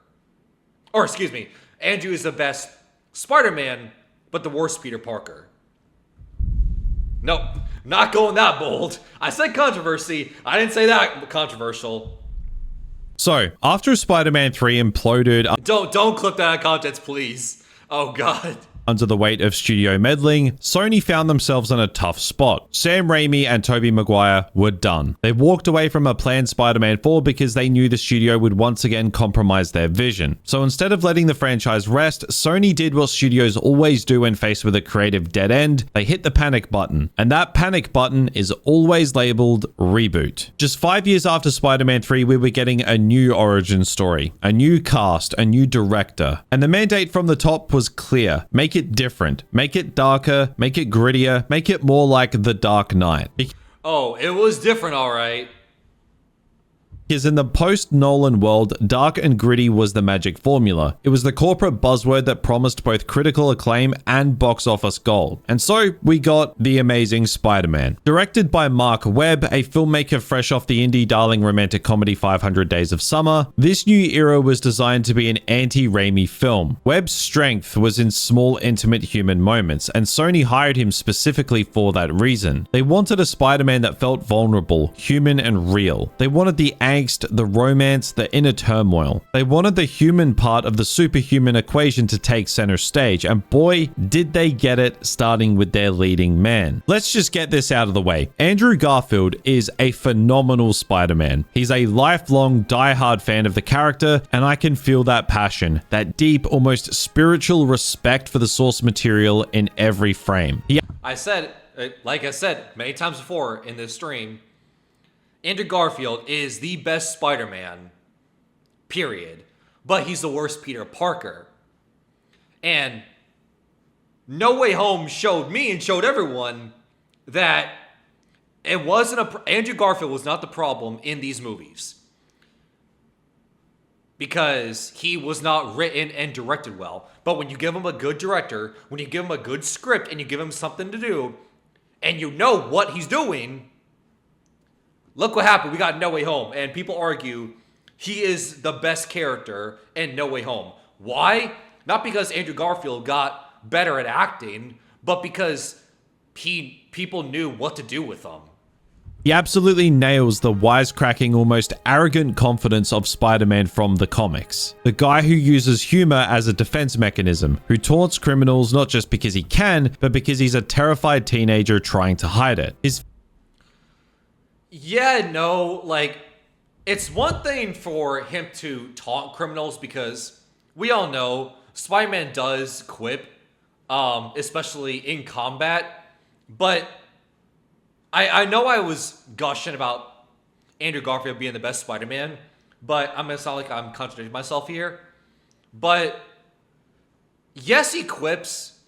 [SPEAKER 1] Or excuse me, Andrew is the best Spider-Man, but the worst Peter Parker. Nope, not going that bold. I said controversy. I didn't say that controversial.
[SPEAKER 2] So, after Spider-Man 3 imploded
[SPEAKER 1] Don't clip that out of context, please. Oh God.
[SPEAKER 2] under the weight of studio meddling, Sony found themselves in a tough spot. Sam Raimi and Tobey Maguire were done. They walked away from a planned Spider-Man 4 because they knew the studio would once again compromise their vision. So instead of letting the franchise rest, Sony did what studios always do when faced with a creative dead end. They hit the panic button. And that panic button is always labeled reboot. Just 5 years after Spider-Man 3, we were getting a new origin story, a new cast, a new director. And the mandate from the top was clear. Make it different. Make it darker. Make it grittier. Make it more like The Dark Knight.
[SPEAKER 1] Oh, it was different, all right.
[SPEAKER 2] Because in the post-Nolan world, dark and gritty was the magic formula. It was the corporate buzzword that promised both critical acclaim and box office gold. And so we got The Amazing Spider-Man. Directed by Mark Webb, a filmmaker fresh off the indie darling romantic comedy 500 Days of Summer, this new era was designed to be an anti-Raimi film. Webb's strength was in small, intimate human moments, and Sony hired him specifically for that reason. They wanted a Spider-Man that felt vulnerable, human, and real. They wanted the angst, the romance, the inner turmoil. They wanted the human part of the superhuman equation to take center stage, and boy, did they get it, starting with their leading man. Let's just get this out of the way. Andrew Garfield is a phenomenal Spider-Man. He's a lifelong, die-hard fan of the character, and I can feel that passion, that deep, almost spiritual respect for the source material in every frame.
[SPEAKER 1] Like I said many times before in this stream, Andrew Garfield is the best Spider-Man, period. But he's the worst Peter Parker. And No Way Home showed me and showed everyone that it wasn't Andrew Garfield was not the problem in these movies. because he was not written and directed well. But when you give him a good director, when you give him a good script and you give him something to do, and you know what he's doing, look what happened. We got No Way Home, and people argue he is the best character in No Way Home. Why? Not because Andrew Garfield got better at acting, but because people knew what to do with him.
[SPEAKER 2] He absolutely nails the wisecracking, almost arrogant confidence of Spider-Man from the comics. The guy who uses humor as a defense mechanism, who taunts criminals not just because he can, but because he's a terrified teenager trying to hide it.
[SPEAKER 1] It's one thing for him to taunt criminals because we all know Spider-Man does quip, especially in combat, but I know I was gushing about Andrew Garfield being the best Spider-Man, but I'm gonna sound like I'm contradicting myself here. But yes, he quips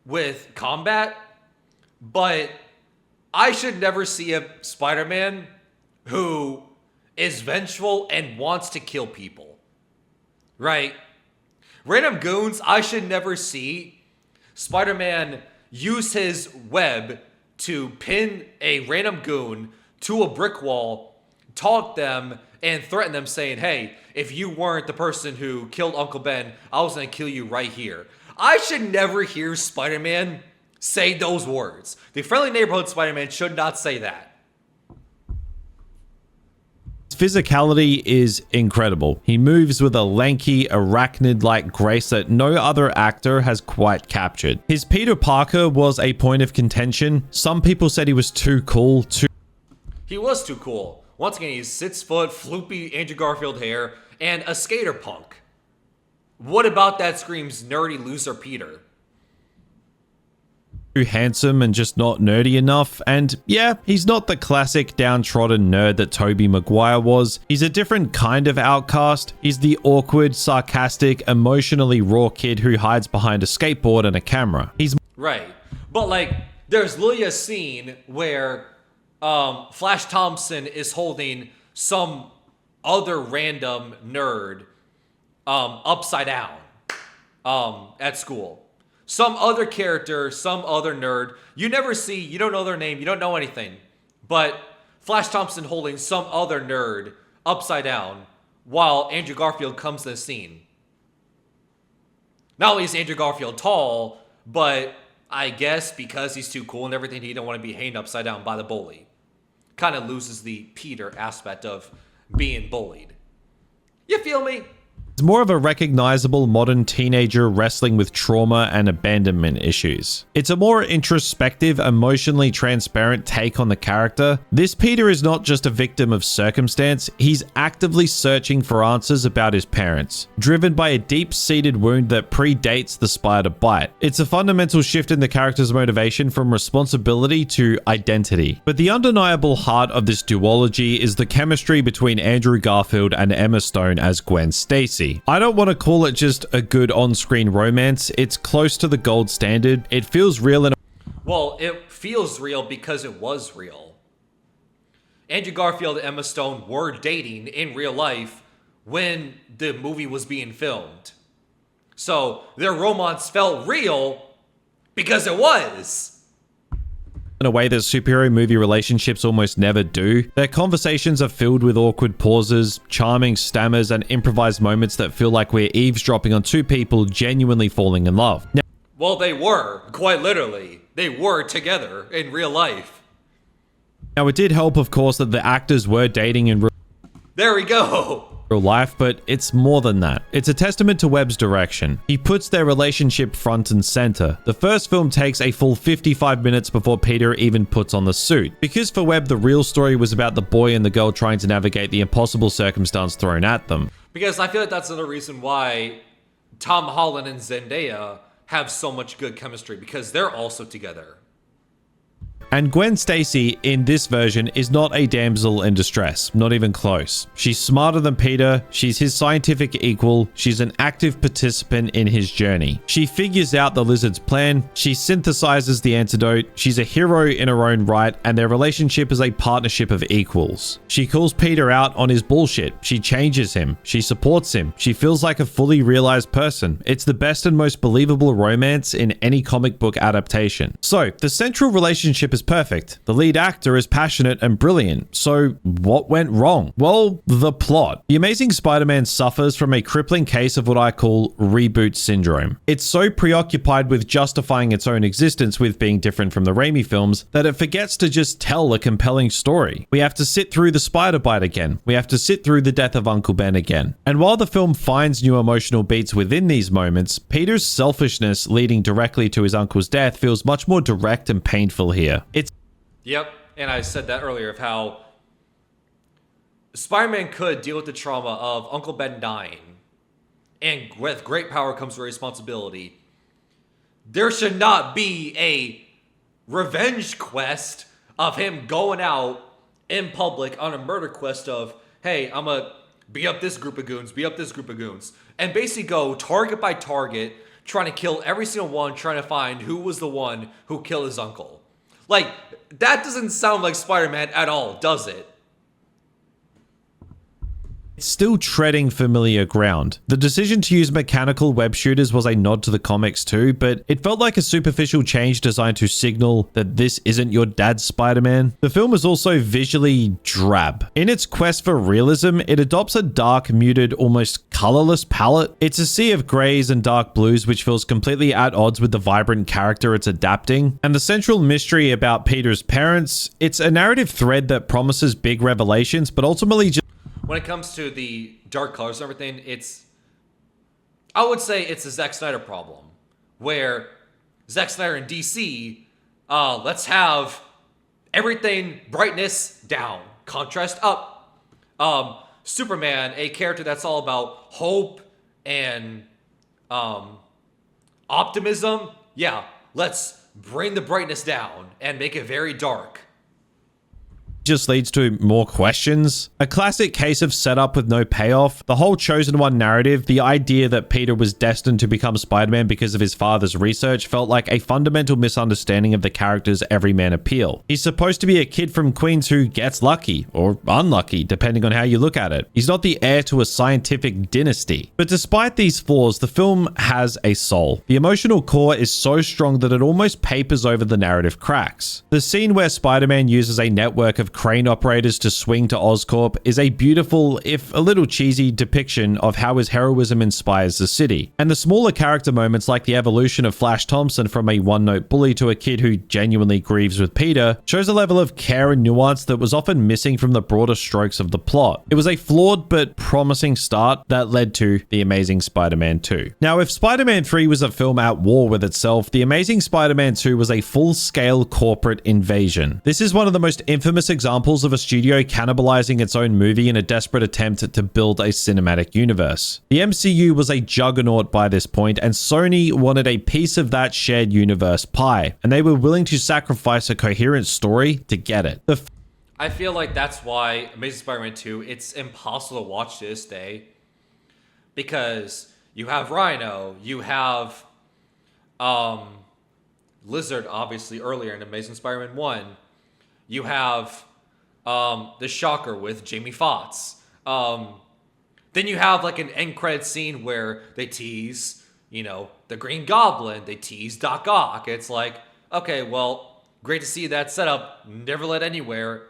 [SPEAKER 1] with combat, but I should never see a Spider-Man who is vengeful and wants to kill people. Right? Random goons, I should never see Spider-Man use his web to pin a random goon to a brick wall, taunt them, and threaten them saying, hey, if you weren't the person who killed Uncle Ben, I was going to kill you right here. I should never hear Spider-Man say those words. The Friendly Neighborhood Spider-Man should not say that.
[SPEAKER 2] His physicality is incredible. He moves with a lanky, arachnid-like grace that no other actor has quite captured. His Peter Parker was a point of contention. Some people said he was too cool,
[SPEAKER 1] He was too cool. Once again, he's 6 foot, floopy Andrew Garfield hair, and a skater punk. What about that screams nerdy loser Peter?
[SPEAKER 2] too handsome and just not nerdy enough. And yeah, he's not the classic downtrodden nerd that Tobey Maguire was. He's a different kind of outcast. He's the awkward, sarcastic, emotionally raw kid who hides behind a skateboard and a camera. He's
[SPEAKER 1] right. But like, there's literally a scene where Flash Thompson is holding some other random nerd upside down at school. Some other character, some other nerd. You never see, you don't know their name, you don't know anything. But Flash Thompson holding some other nerd upside down while Andrew Garfield comes to the scene. Not only is Andrew Garfield tall, but I guess because he's too cool and everything, he don't want to be hanged upside down by the bully. Kind of loses the Peter aspect of being bullied. You feel me?
[SPEAKER 2] more of a recognizable modern teenager wrestling with trauma and abandonment issues. It's a more introspective, emotionally transparent take on the character. This Peter is not just a victim of circumstance, he's actively searching for answers about his parents, driven by a deep-seated wound that predates the spider bite. It's a fundamental shift in the character's motivation from responsibility to identity. But the undeniable heart of this duology is the chemistry between Andrew Garfield and Emma Stone as Gwen Stacy. I don't want to call it just a good on-screen romance. It's close to the gold standard. It feels real.
[SPEAKER 1] Well, it feels real because it was real. Andrew Garfield and Emma Stone were dating in real life when the movie was being filmed. So their romance felt real because it was.
[SPEAKER 2] In a way that superhero movie relationships almost never do. Their conversations are filled with awkward pauses, charming stammers, and improvised moments that feel like we're eavesdropping on two people genuinely falling in love. Now,
[SPEAKER 1] well, they were, quite literally. They were together in real life.
[SPEAKER 2] it did help, of course, that the actors were dating in
[SPEAKER 1] There we go.
[SPEAKER 2] real life, but it's more than that. It's a testament to Webb's direction. He puts their relationship front and center. The first film takes a full 55 minutes before Peter even puts on the suit. Because for Webb, the real story was about the boy and the girl trying to navigate the impossible circumstance thrown at them.
[SPEAKER 1] Because I feel like that's another reason why Tom Holland and Zendaya have so much good chemistry, because they're also together.
[SPEAKER 2] And Gwen Stacy in this version is not a damsel in distress, not even close. She's smarter than Peter, she's his scientific equal, she's an active participant in his journey. She figures out the lizard's plan, she synthesizes the antidote, she's a hero in her own right, and their relationship is a partnership of equals. She calls Peter out on his bullshit, she changes him, she supports him, she feels like a fully realized person. It's the best and most believable romance in any comic book adaptation. So, the central relationship is perfect. The lead actor is passionate and brilliant. So, what went wrong? Well, the plot. The Amazing Spider-Man suffers from a crippling case of what I call reboot syndrome. It's so preoccupied with justifying its own existence with being different from the Raimi films that it forgets to just tell a compelling story. We have to sit through the spider bite again. We have to sit through the death of Uncle Ben again. And while the film finds new emotional beats within these moments, Peter's selfishness leading directly to his uncle's death feels much more direct and painful here.
[SPEAKER 1] Yep, and I said that earlier of how Spider-Man could deal with the trauma of Uncle Ben dying, and with great power comes great responsibility. There should not be a revenge quest of him going out in public on a murder quest of, hey, I'm gonna beat up this group of goons, and basically go target by target, trying to kill every single one, trying to find who was the one who killed his uncle. Like, that doesn't sound like Spider-Man at all, does it?
[SPEAKER 2] It's still treading familiar ground. The decision to use mechanical web shooters was a nod to the comics too, but it felt like a superficial change designed to signal that this isn't your dad's Spider-Man. The film is also visually drab. In its quest for realism, it adopts a dark, muted, almost colorless palette. It's a sea of grays and dark blues which feels completely at odds with the vibrant character it's adapting. And the central mystery about Peter's parents, it's a narrative thread that promises big revelations, but ultimately just
[SPEAKER 1] when it comes to the dark colors and everything, I would say it's a Zack Snyder problem, where Zack Snyder in DC, let's have everything brightness down, contrast up. Superman, a character that's all about hope and optimism, yeah, let's bring the brightness down and make it very dark.
[SPEAKER 2] Just leads to more questions. A classic case of setup with no payoff. The whole Chosen One narrative, the idea that Peter was destined to become Spider-Man because of his father's research, felt like a fundamental misunderstanding of the character's everyman appeal. He's supposed to be a kid from Queens who gets lucky, or unlucky, depending on how you look at it. He's not the heir to a scientific dynasty. But despite these flaws, the film has a soul. The emotional core is so strong that it almost papers over the narrative cracks. The scene where Spider-Man uses a network of crane operators to swing to Oscorp is a beautiful, if a little cheesy, depiction of how his heroism inspires the city. And the smaller character moments like the evolution of Flash Thompson from a one-note bully to a kid who genuinely grieves with Peter shows a level of care and nuance that was often missing from the broader strokes of the plot. It was a flawed but promising start that led to The Amazing Spider-Man 2. Now, if Spider-Man 3 was a film at war with itself, The Amazing Spider-Man 2 was a full-scale corporate invasion. This is one of the most infamous examples of a studio cannibalizing its own movie in a desperate attempt to build a cinematic universe. The MCU was a juggernaut by this point, and Sony wanted a piece of that shared universe pie, and they were willing to sacrifice a coherent story to get it.
[SPEAKER 1] I feel like that's why Amazing Spider-Man 2, it's impossible to watch to this day, because you have Rhino, you have Lizard, obviously, earlier in Amazing Spider-Man 1, you have the Shocker with Jamie Foxx. Then you have like an end credit scene where they tease, the Green Goblin. They tease Doc Ock. It's like, okay, well, great to see that setup. Never led anywhere.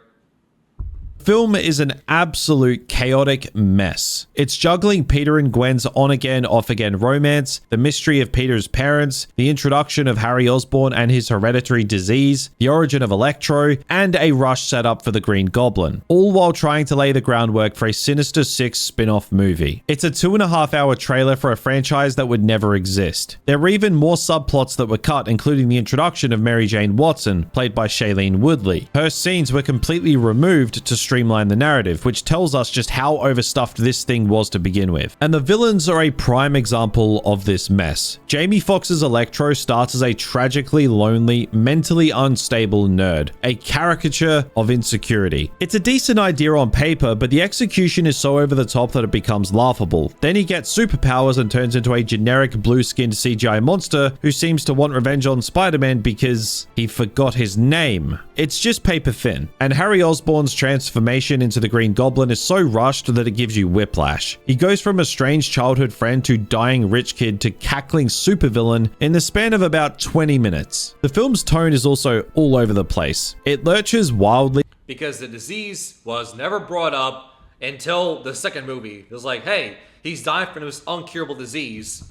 [SPEAKER 2] Film is an absolute chaotic mess. It's juggling Peter and Gwen's on-again, off-again romance, the mystery of Peter's parents, the introduction of Harry Osborn and his hereditary disease, the origin of Electro, and a rush setup for the Green Goblin, all while trying to lay the groundwork for a Sinister Six spin-off movie. It's a 2.5-hour trailer for a franchise that would never exist. There were even more subplots that were cut, including the introduction of Mary Jane Watson, played by Shailene Woodley. Her scenes were completely removed to streamline the narrative, which tells us just how overstuffed this thing was to begin with. And the villains are a prime example of this mess. Jamie Foxx's Electro starts as a tragically lonely, mentally unstable nerd, a caricature of insecurity. It's a decent idea on paper, but the execution is so over the top that it becomes laughable. Then he gets superpowers and turns into a generic blue-skinned CGI monster who seems to want revenge on Spider-Man because he forgot his name. It's just paper thin. And Harry Osborn's transformation into the Green Goblin is so rushed that it gives you whiplash. He goes from a strange childhood friend to dying rich kid to cackling supervillain in the span of about 20 minutes. The film's tone is also all over the place. It lurches wildly
[SPEAKER 1] Because the disease was never brought up until the second movie. It was like, hey, he's dying from this incurable disease.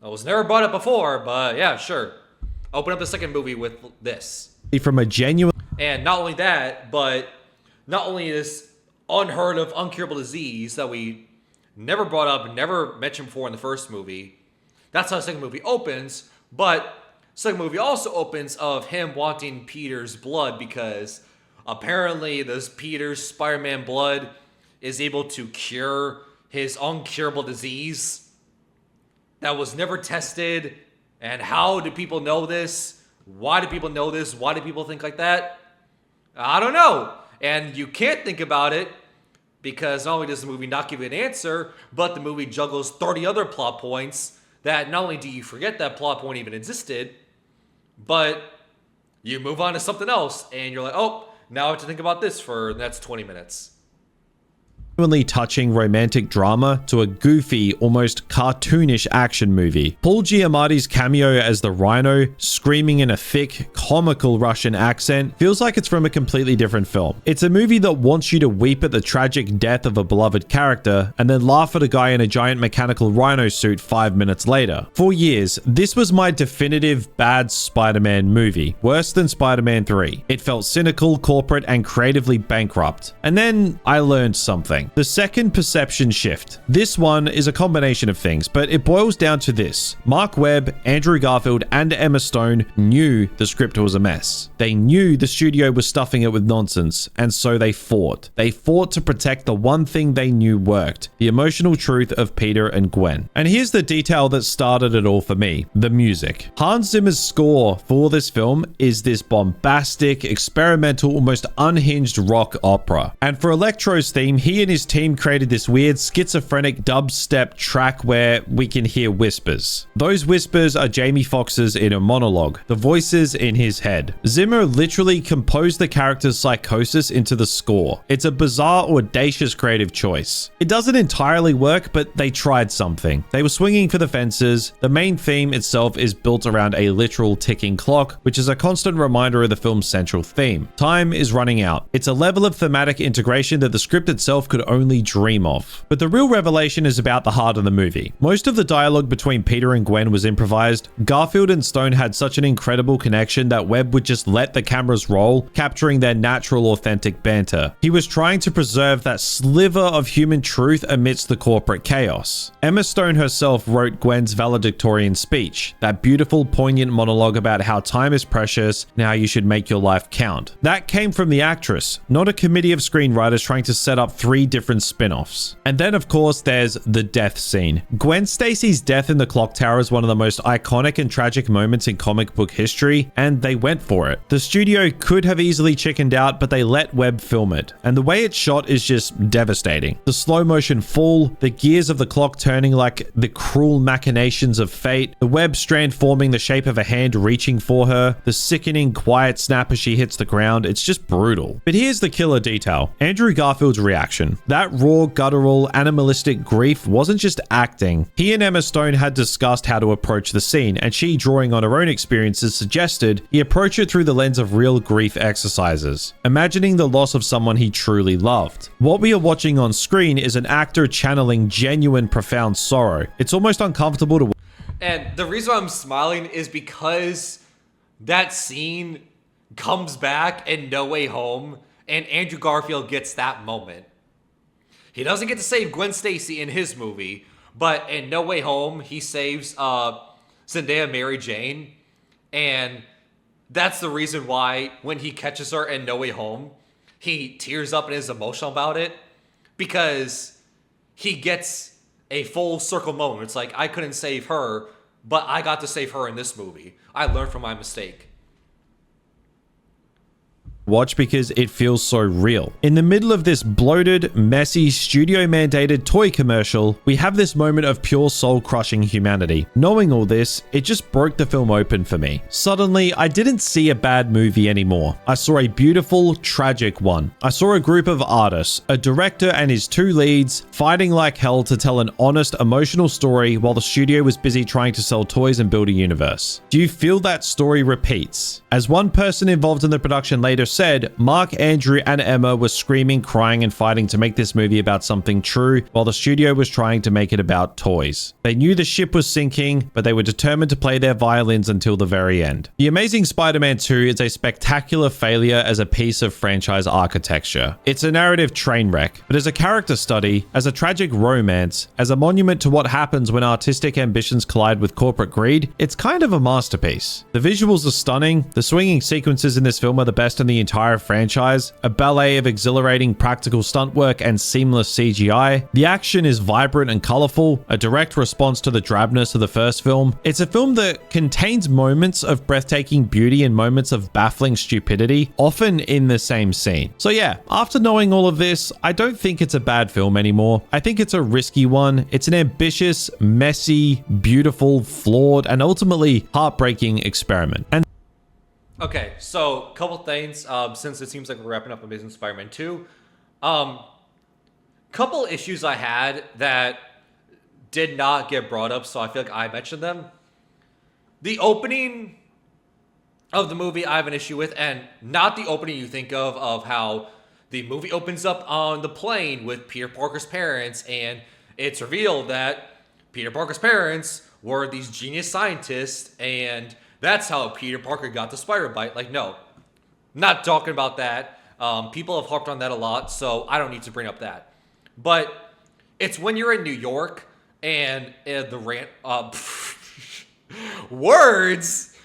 [SPEAKER 1] It was never brought up before, but yeah, sure. Open up the second movie with this.
[SPEAKER 2] from a genuine
[SPEAKER 1] And not only that, but not only this unheard of incurable disease that we never brought up, never mentioned before in the first movie. That's how the second movie opens. But the second movie also opens of him wanting Peter's blood because apparently this Peter's Spider-Man blood is able to cure his incurable disease that was never tested. And how do people know this? Why do people know this? Why do people think like that? I don't know. And you can't think about it because not only does the movie not give you an answer, but the movie juggles 30 other plot points that not only do you forget that plot point even existed, but you move on to something else and you're like, oh, now I have to think about this for the next 20 minutes.
[SPEAKER 2] touching romantic drama to a goofy, almost cartoonish action movie. Paul Giamatti's cameo as the Rhino, screaming in a thick, comical Russian accent, feels like it's from a completely different film. It's a movie that wants you to weep at the tragic death of a beloved character, and then laugh at a guy in a giant mechanical rhino suit 5 minutes later. For years, this was my definitive bad Spider-Man movie, worse than Spider-Man 3. It felt cynical, corporate, and creatively bankrupt. And then I learned something. The second perception shift. This one is a combination of things, but it boils down to this. Mark Webb, Andrew Garfield, and Emma Stone knew the script was a mess. They knew the studio was stuffing it with nonsense, and so they fought. They fought to protect the one thing they knew worked, the emotional truth of Peter and Gwen. And here's the detail that started it all for me, the music. Hans Zimmer's score for this film is this bombastic, experimental, almost unhinged rock opera. And for Electro's theme, he and his team created this weird schizophrenic dubstep track where we can hear whispers. Those whispers are Jamie Foxx's inner monologue, the voices in his head. Zimmer literally composed the character's psychosis into the score. It's a bizarre, audacious creative choice. It doesn't entirely work, but they tried something. They were swinging for the fences. The main theme itself is built around a literal ticking clock, which is a constant reminder of the film's central theme. Time is running out. It's a level of thematic integration that the script itself could only dream of. But the real revelation is about the heart of the movie. Most of the dialogue between Peter and Gwen was improvised. Garfield and Stone had such an incredible connection that Webb would just let the cameras roll, capturing their natural, authentic banter. He was trying to preserve that sliver of human truth amidst the corporate chaos. Emma Stone herself wrote Gwen's valedictorian speech, that beautiful, poignant monologue about how time is precious and how you should make your life count. That came from the actress, not a committee of screenwriters trying to set up 3 different spin-offs. And then, of course, there's the death scene. Gwen Stacy's death in the clock tower is one of the most iconic and tragic moments in comic book history, and they went for it. The studio could have easily chickened out, but they let Webb film it, and the way it's shot is just devastating. The slow motion fall, the gears of the clock turning like the cruel machinations of fate, the web strand forming the shape of a hand reaching for her, the sickening quiet snap as she hits the ground, it's just brutal. But here's the killer detail. Andrew Garfield's reaction. That raw, guttural, animalistic grief wasn't just acting. He and Emma Stone had discussed how to approach the scene, and she, drawing on her own experiences, suggested he approach it through the lens of real grief exercises, imagining the loss of someone he truly loved. What we are watching on screen is an actor channeling genuine, profound sorrow. It's almost uncomfortable to.
[SPEAKER 1] And the reason I'm smiling is because that scene comes back in No Way Home, and Andrew Garfield gets that moment. He doesn't get to save Gwen Stacy in his movie, but in No Way Home, he saves Zendaya Mary Jane. And that's the reason why when he catches her in No Way Home, he tears up and is emotional about it because he gets a full circle moment. It's like, I couldn't save her, but I got to save her in this movie. I learned from my mistake.
[SPEAKER 2] Watch because it feels so real. In the middle of this bloated, messy, studio-mandated toy commercial, we have this moment of pure soul-crushing humanity. Knowing all this, it just broke the film open for me. Suddenly, I didn't see a bad movie anymore. I saw a beautiful, tragic one. I saw a group of artists, a director and his two leads, fighting like hell to tell an honest, emotional story while the studio was busy trying to sell toys and build a universe. Do you feel that story repeats? As one person involved in the production later said, Mark, Andrew, and Emma were screaming, crying, and fighting to make this movie about something true, while the studio was trying to make it about toys. They knew the ship was sinking, but they were determined to play their violins until the very end. The Amazing Spider-Man 2 is a spectacular failure as a piece of franchise architecture. It's a narrative train wreck, but as a character study, as a tragic romance, as a monument to what happens when artistic ambitions collide with corporate greed, it's kind of a masterpiece. The visuals are stunning. The swinging sequences in this film are the best in the entire franchise, a ballet of exhilarating practical stunt work and seamless CGI. The action is vibrant and colorful, a direct response to the drabness of the first film. It's a film that contains moments of breathtaking beauty and moments of baffling stupidity, often in the same scene. So yeah, after knowing all of this, I don't think it's a bad film anymore. I think it's a risky one. It's an ambitious, messy, beautiful, flawed, and ultimately heartbreaking experiment. And
[SPEAKER 1] Okay, so couple things, since it seems like we're wrapping up Amazing Spider-Man 2. Couple issues I had that did not get brought up, so I feel like I mentioned them. The opening of the movie I have an issue with, and not the opening you think of how the movie opens up on the plane with Peter Parker's parents, and it's revealed that Peter Parker's parents were these genius scientists, and that's how Peter Parker got the spider bite. Like, no, not talking about that. People have harped on that a lot, so I don't need to bring up that. But it's when you're in New York and the rant words.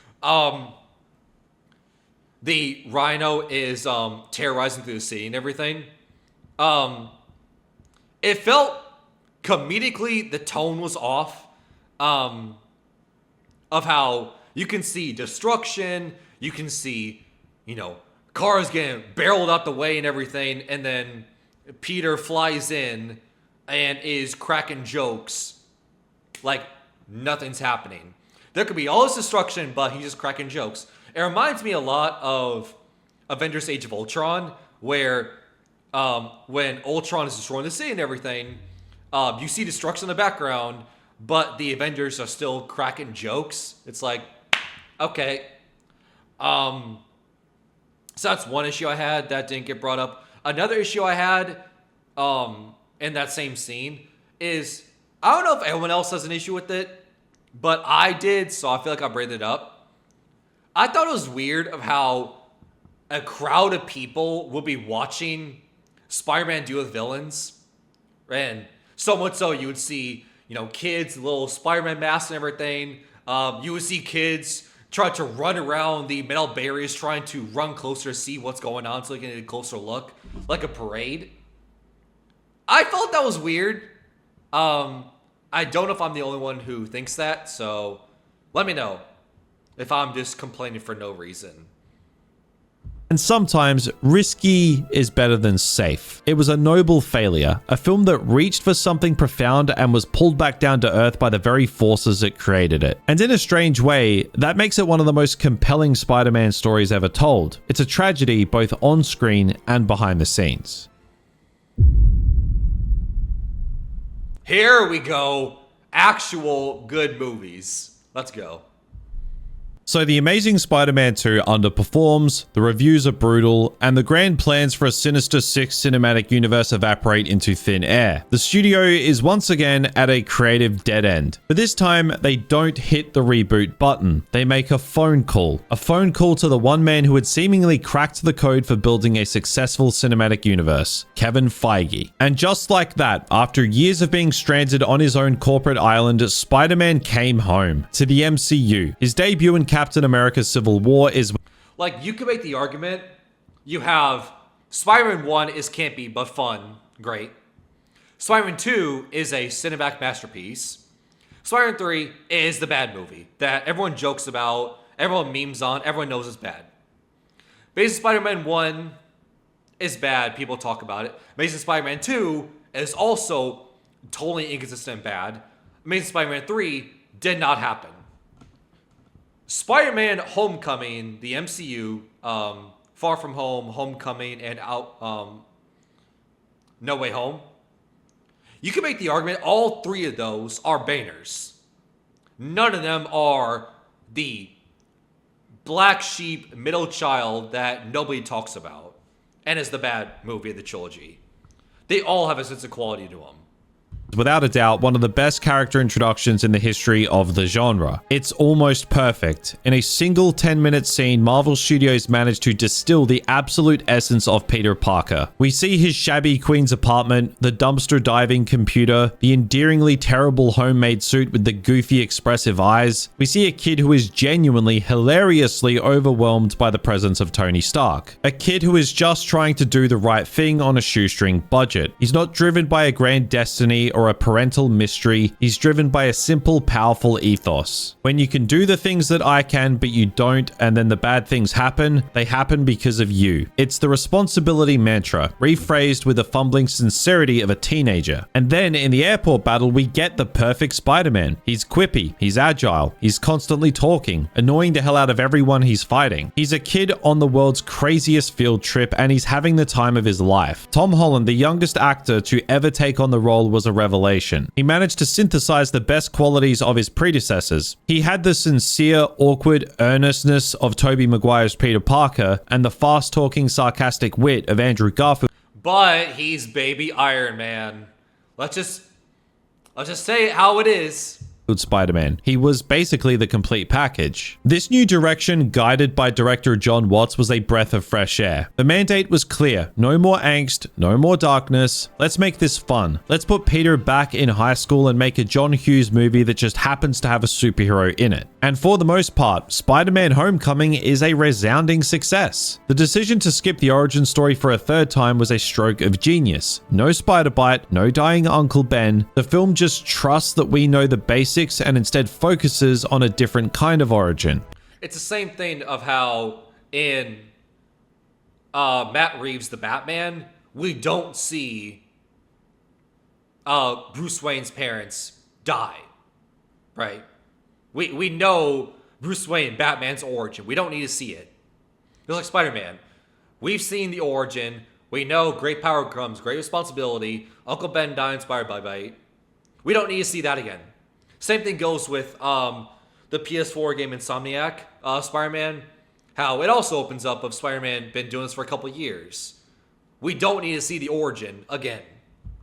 [SPEAKER 1] The Rhino is terrorizing through the city and everything. It felt comedically the tone was off. Of how you can see destruction, you can see, cars getting barreled out the way and everything, and then Peter flies in and is cracking jokes like nothing's happening. There could be all this destruction, but he's just cracking jokes. It reminds me a lot of Avengers Age of Ultron, where when Ultron is destroying the city and everything, you see destruction in the background, but the Avengers are still cracking jokes. It's like, okay. So that's one issue I had that didn't get brought up. Another issue I had in that same scene is, I don't know if anyone else has an issue with it, but I did, so I feel like I'll bring it up. I thought it was weird of how a crowd of people would be watching Spider-Man deal with villains. And so much so you would see, kids, little Spider-Man masks and everything. You would see kids try to run around the metal barriers, trying to run closer to see what's going on so they can get a closer look, like a parade. I felt that was weird. I don't know if I'm the only one who thinks that, so let me know if I'm just complaining for no reason.
[SPEAKER 2] And sometimes risky is better than safe. It was a noble failure, a film that reached for something profound and was pulled back down to earth by the very forces that created it. And in a strange way, that makes it one of the most compelling Spider-Man stories ever told. It's a tragedy both on screen and behind the scenes.
[SPEAKER 1] Here we go. Actual good movies. Let's go.
[SPEAKER 2] So The Amazing Spider-Man 2 underperforms, the reviews are brutal, and the grand plans for a Sinister Six cinematic universe evaporate into thin air. The studio is once again at a creative dead end. But this time, they don't hit the reboot button. They make a phone call to the one man who had seemingly cracked the code for building a successful cinematic universe, Kevin Feige. And just like that, after years of being stranded on his own corporate island, Spider-Man came home to the MCU. His debut in Captain America Civil War is...
[SPEAKER 1] Like, you could make the argument, you have Spider-Man 1 is campy but fun, great. Spider-Man 2 is a cinematic masterpiece. Spider-Man 3 is the bad movie that everyone jokes about, everyone memes on, everyone knows is bad. Amazing Spider-Man 1 is bad, people talk about it. Amazing Spider-Man 2 is also totally inconsistent and bad. Amazing Spider-Man 3 did not happen. Spider-Man Homecoming, the MCU, Far From Home, Homecoming, and No Way Home. You can make the argument all three of those are bangers. None of them are the black sheep middle child that nobody talks about and is the bad movie of the trilogy. They all have a sense of quality to them.
[SPEAKER 2] Without a doubt, one of the best character introductions in the history of the genre. It's almost perfect. In a single 10-minute scene, Marvel Studios managed to distill the absolute essence of Peter Parker. We see his shabby Queen's apartment, the dumpster diving computer, the endearingly terrible homemade suit with the goofy expressive eyes. We see a kid who is genuinely, hilariously overwhelmed by the presence of Tony Stark. A kid who is just trying to do the right thing on a shoestring budget. He's not driven by a grand destiny or a parental mystery. He's driven by a simple, powerful ethos. When you can do the things that I can, but you don't, and then the bad things happen, they happen because of you. It's the responsibility mantra, rephrased with the fumbling sincerity of a teenager. And then in the airport battle, we get the perfect Spider-Man. He's quippy, he's agile, he's constantly talking, annoying the hell out of everyone he's fighting. He's a kid on the world's craziest field trip, and he's having the time of his life. Tom Holland, the youngest actor to ever take on the role, was a revelation. He managed to synthesize the best qualities of his predecessors. He had the sincere, awkward earnestness of Tobey Maguire's Peter Parker and the fast-talking, sarcastic wit of Andrew Garfield.
[SPEAKER 1] But he's baby Iron Man. Let's just say it how it is.
[SPEAKER 2] Spider-Man. He was basically the complete package. This new direction, guided by director John Watts, was a breath of fresh air. The mandate was clear. No more angst, no more darkness. Let's make this fun. Let's put Peter back in high school and make a John Hughes movie that just happens to have a superhero in it. And for the most part, Spider-Man Homecoming is a resounding success. The decision to skip the origin story for a third time was a stroke of genius. No spider-bite, no dying Uncle Ben. The film just trusts that we know the basics and instead focuses on a different kind of origin.
[SPEAKER 1] It's the same thing of how in Matt Reeves' The Batman, we don't see Bruce Wayne's parents die, right? We know Bruce Wayne, Batman's origin. We don't need to see it. Just like Spider-Man. We've seen the origin. We know great power comes great responsibility. Uncle Ben dying spider-bite. We don't need to see that again. Same thing goes with the PS4 game Insomniac, Spider-Man. How it also opens up of Spider-Man been doing this for a couple years. We don't need to see the origin again.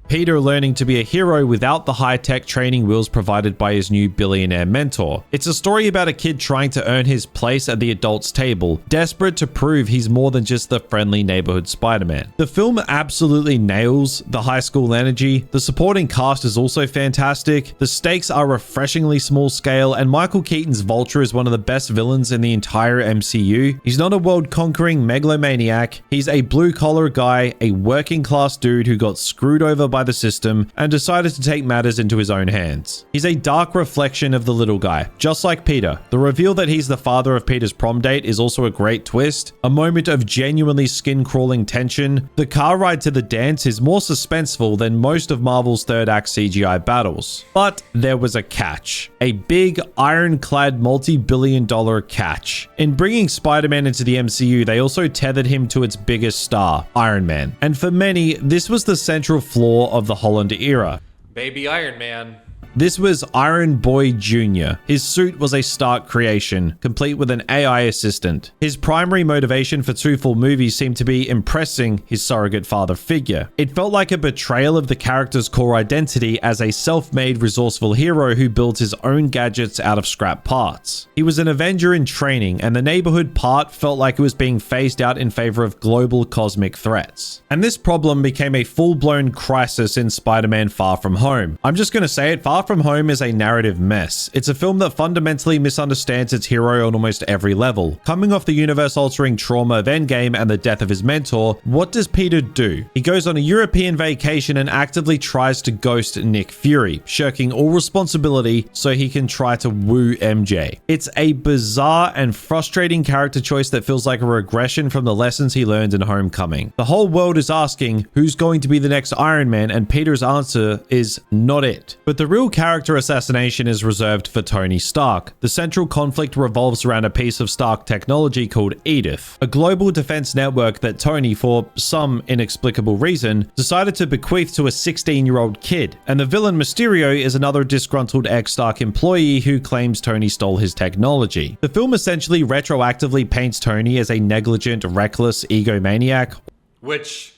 [SPEAKER 2] Peter learning to be a hero without the high-tech training wheels provided by his new billionaire mentor. It's a story about a kid trying to earn his place at the adults' table, desperate to prove he's more than just the friendly neighborhood Spider-Man. The film absolutely nails the high school energy. The supporting cast is also fantastic. The stakes are refreshingly small scale, and Michael Keaton's Vulture is one of the best villains in the entire MCU. He's not a world-conquering megalomaniac. He's a blue-collar guy, a working-class dude who got screwed over by the system and decided to take matters into his own hands. He's a dark reflection of the little guy, just like Peter. The reveal that he's the father of Peter's prom date is also a great twist, a moment of genuinely skin-crawling tension. The car ride to the dance is more suspenseful than most of Marvel's third act CGI battles. But there was a catch. A big, ironclad, multi-billion-dollar catch. In bringing Spider-Man into the MCU, they also tethered him to its biggest star, Iron Man. And for many, this was the central flaw of the Holland era.
[SPEAKER 1] Baby Iron Man.
[SPEAKER 2] This was Iron Boy Jr. His suit was a Stark creation, complete with an AI assistant. His primary motivation for two full movies seemed to be impressing his surrogate father figure. It felt like a betrayal of the character's core identity as a self-made, resourceful hero who builds his own gadgets out of scrap parts. He was an Avenger in training, and the neighborhood part felt like it was being phased out in favor of global cosmic threats. And this problem became a full-blown crisis in Spider-Man Far From Home. I'm just gonna say it, Far From Home is a narrative mess. It's a film that fundamentally misunderstands its hero on almost every level. Coming off the universe-altering trauma of Endgame and the death of his mentor, what does Peter do? He goes on a European vacation and actively tries to ghost Nick Fury, shirking all responsibility so he can try to woo MJ. It's a bizarre and frustrating character choice that feels like a regression from the lessons he learned in Homecoming. The whole world is asking who's going to be the next Iron Man, and Peter's answer is not it. But the real character assassination is reserved for Tony Stark. The central conflict revolves around a piece of Stark technology called Edith, a global defense network that Tony, for some inexplicable reason, decided to bequeath to a 16-year-old kid. And the villain Mysterio is another disgruntled ex-Stark employee who claims Tony stole his technology. The film essentially retroactively paints Tony as a negligent, reckless egomaniac.
[SPEAKER 1] Which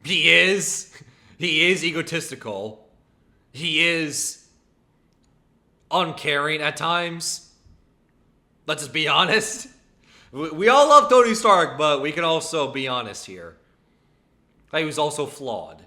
[SPEAKER 1] he is. He is egotistical. He is uncaring at times. Let's just be honest. We all love Tony Stark, but we can also be honest here. He was also flawed.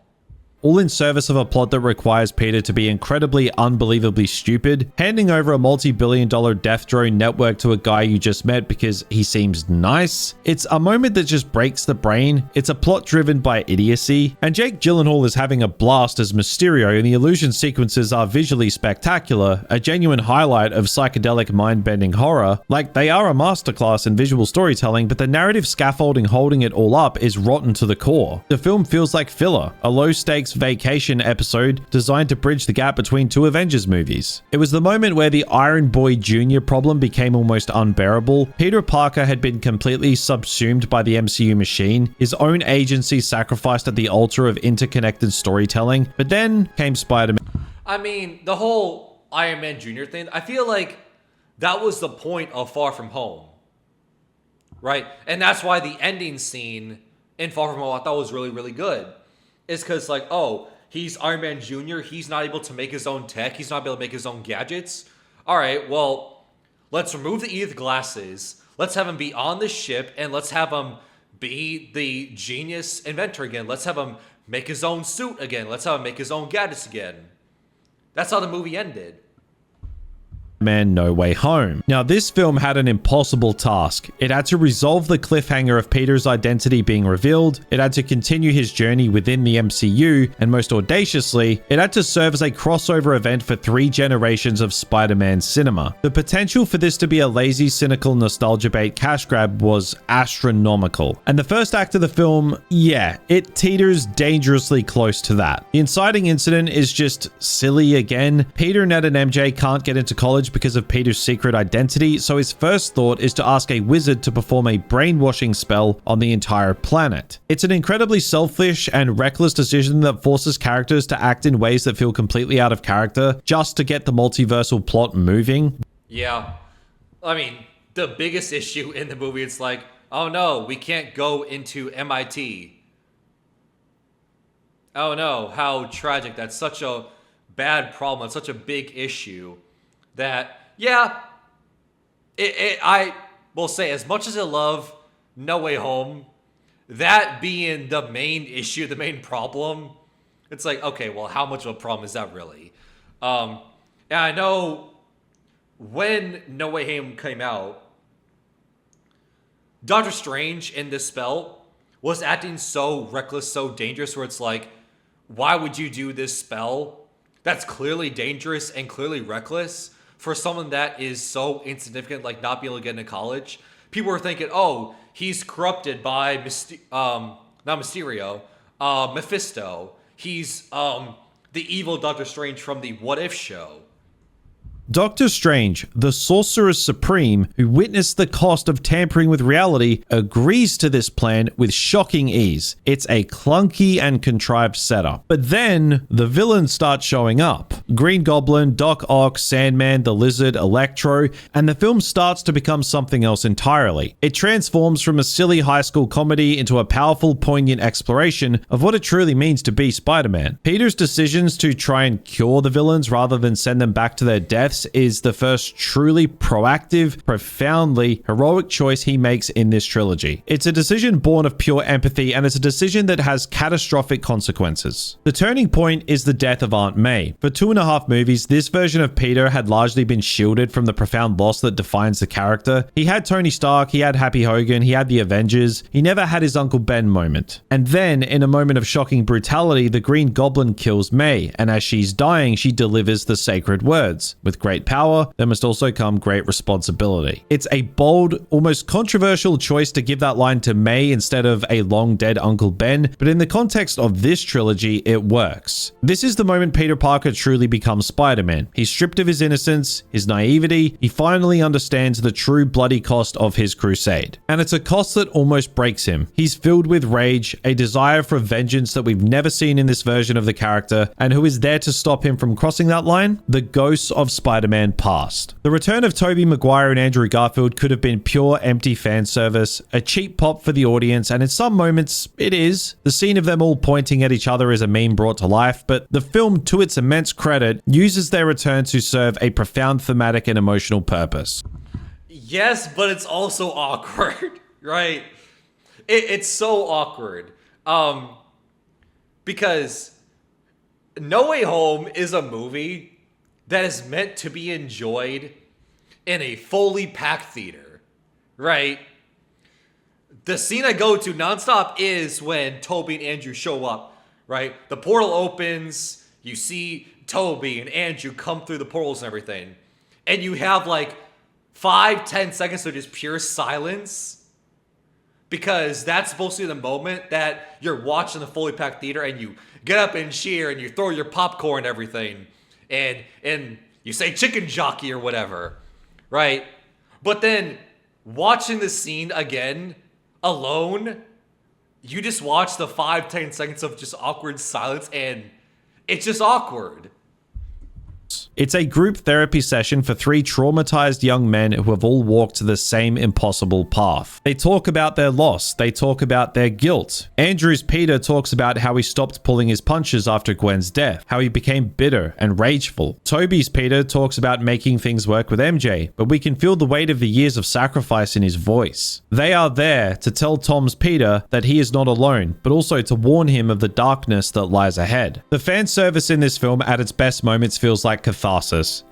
[SPEAKER 2] All in service of a plot that requires Peter to be incredibly unbelievably stupid, handing over a multi-billion-dollar death drone network to a guy you just met because he seems nice. It's a moment that just breaks the brain. It's a plot driven by idiocy, and Jake Gyllenhaal is having a blast as Mysterio, and the illusion sequences are visually spectacular, a genuine highlight of psychedelic mind-bending horror. Like, they are a masterclass in visual storytelling, but the narrative scaffolding holding it all up is rotten to the core. The film feels like filler, a low-stakes vacation episode designed to bridge the gap between two Avengers movies. It was the moment where the Iron Boy Jr. problem became almost unbearable. Peter Parker had been completely subsumed by the MCU machine, his own agency sacrificed at the altar of interconnected storytelling, but then came Spider-Man.
[SPEAKER 1] I mean, the whole Iron Man Jr. thing, I feel like that was the point of Far From Home. Right? And that's why the ending scene in Far From Home I thought was really, really good. It's because, like, oh, he's Iron Man Jr., he's not able to make his own tech, he's not able to make his own gadgets. All right, well, let's remove the Edith glasses, let's have him be on the ship, and let's have him be the genius inventor again. Let's have him make his own suit again. Let's have him make his own gadgets again. That's how the movie ended.
[SPEAKER 2] No Way Home. Now, this film had an impossible task. It had to resolve the cliffhanger of Peter's identity being revealed, it had to continue his journey within the MCU, and most audaciously, it had to serve as a crossover event for 3 generations of Spider-Man cinema. The potential for this to be a lazy, cynical nostalgia bait cash grab was astronomical. And the first act of the film, yeah, it teeters dangerously close to that. The inciting incident is just silly again. Peter, Ned, and MJ can't get into college because of Peter's secret identity, so his first thought is to ask a wizard to perform a brainwashing spell on the entire planet. It's an incredibly selfish and reckless decision that forces characters to act in ways that feel completely out of character just to get the multiversal plot moving.
[SPEAKER 1] Yeah. I mean, the biggest issue in the movie, it's like, oh no, we can't go into MIT. Oh no, how tragic. That's such a bad problem. It's such a big issue. That, yeah, I will say, as much as I love No Way Home, that being the main issue, the main problem, it's like, okay, well, how much of a problem is that really? And I know when No Way Home came out, Doctor Strange in this spell was acting so reckless, so dangerous, where it's like, why would you do this spell that's clearly dangerous and clearly reckless for someone that is so insignificant, like not being able to get into college? People were thinking, oh, he's corrupted by Mephisto. He's the evil Doctor Strange from the What If show.
[SPEAKER 2] Doctor Strange, the Sorcerer Supreme, who witnessed the cost of tampering with reality, agrees to this plan with shocking ease. It's a clunky and contrived setup. But then, the villains start showing up. Green Goblin, Doc Ock, Sandman, the Lizard, Electro, and the film starts to become something else entirely. It transforms from a silly high school comedy into a powerful, poignant exploration of what it truly means to be Spider-Man. Peter's decisions to try and cure the villains rather than send them back to their deaths is the first truly proactive, profoundly heroic choice he makes in this trilogy. It's a decision born of pure empathy, and it's a decision that has catastrophic consequences. The turning point is the death of Aunt May. For 2.5 2.5 movies, this version of Peter had largely been shielded from the profound loss that defines the character. He had Tony Stark, he had Happy Hogan, he had the Avengers. He never had his Uncle Ben moment. And then, in a moment of shocking brutality, the Green Goblin kills May, and as she's dying, she delivers the sacred words. With great power, there must also come great responsibility. It's a bold, almost controversial choice to give that line to May instead of a long dead Uncle Ben, but in the context of this trilogy, it works. This is the moment Peter Parker truly becomes Spider-Man. He's stripped of his innocence, his naivety, he finally understands the true bloody cost of his crusade. And it's a cost that almost breaks him. He's filled with rage, a desire for vengeance that we've never seen in this version of the character, and who is there to stop him from crossing that line? The ghosts of Spider-Man past. The return of Tobey Maguire and Andrew Garfield could have been pure empty fan service, a cheap pop for the audience, and in some moments, it is. The scene of them all pointing at each other is a meme brought to life, but the film, to its immense credit, uses their return to serve a profound thematic and emotional purpose.
[SPEAKER 1] Yes, but it's also awkward, right? It's so awkward. Because No Way Home is a movie that is meant to be enjoyed in a fully packed theater, right? The scene I go to nonstop is when Toby and Andrew show up, right? The portal opens, you see Toby and Andrew come through the portals and everything, and you have like 5-10 seconds of just pure silence, because that's supposed to be the moment that you're watching the fully packed theater and you get up and cheer and you throw your popcorn and everything, and you say chicken jockey or whatever, right? But then watching the scene again alone, you just watch the 5-10 seconds of just awkward silence, and it's just awkward.
[SPEAKER 2] It's a group therapy session for 3 traumatized young men who have all walked the same impossible path. They talk about their loss. They talk about their guilt. Andrew's Peter talks about how he stopped pulling his punches after Gwen's death, how he became bitter and rageful. Toby's Peter talks about making things work with MJ, but we can feel the weight of the years of sacrifice in his voice. They are there to tell Tom's Peter that he is not alone, but also to warn him of the darkness that lies ahead. The fan service in this film at its best moments feels like catharsis.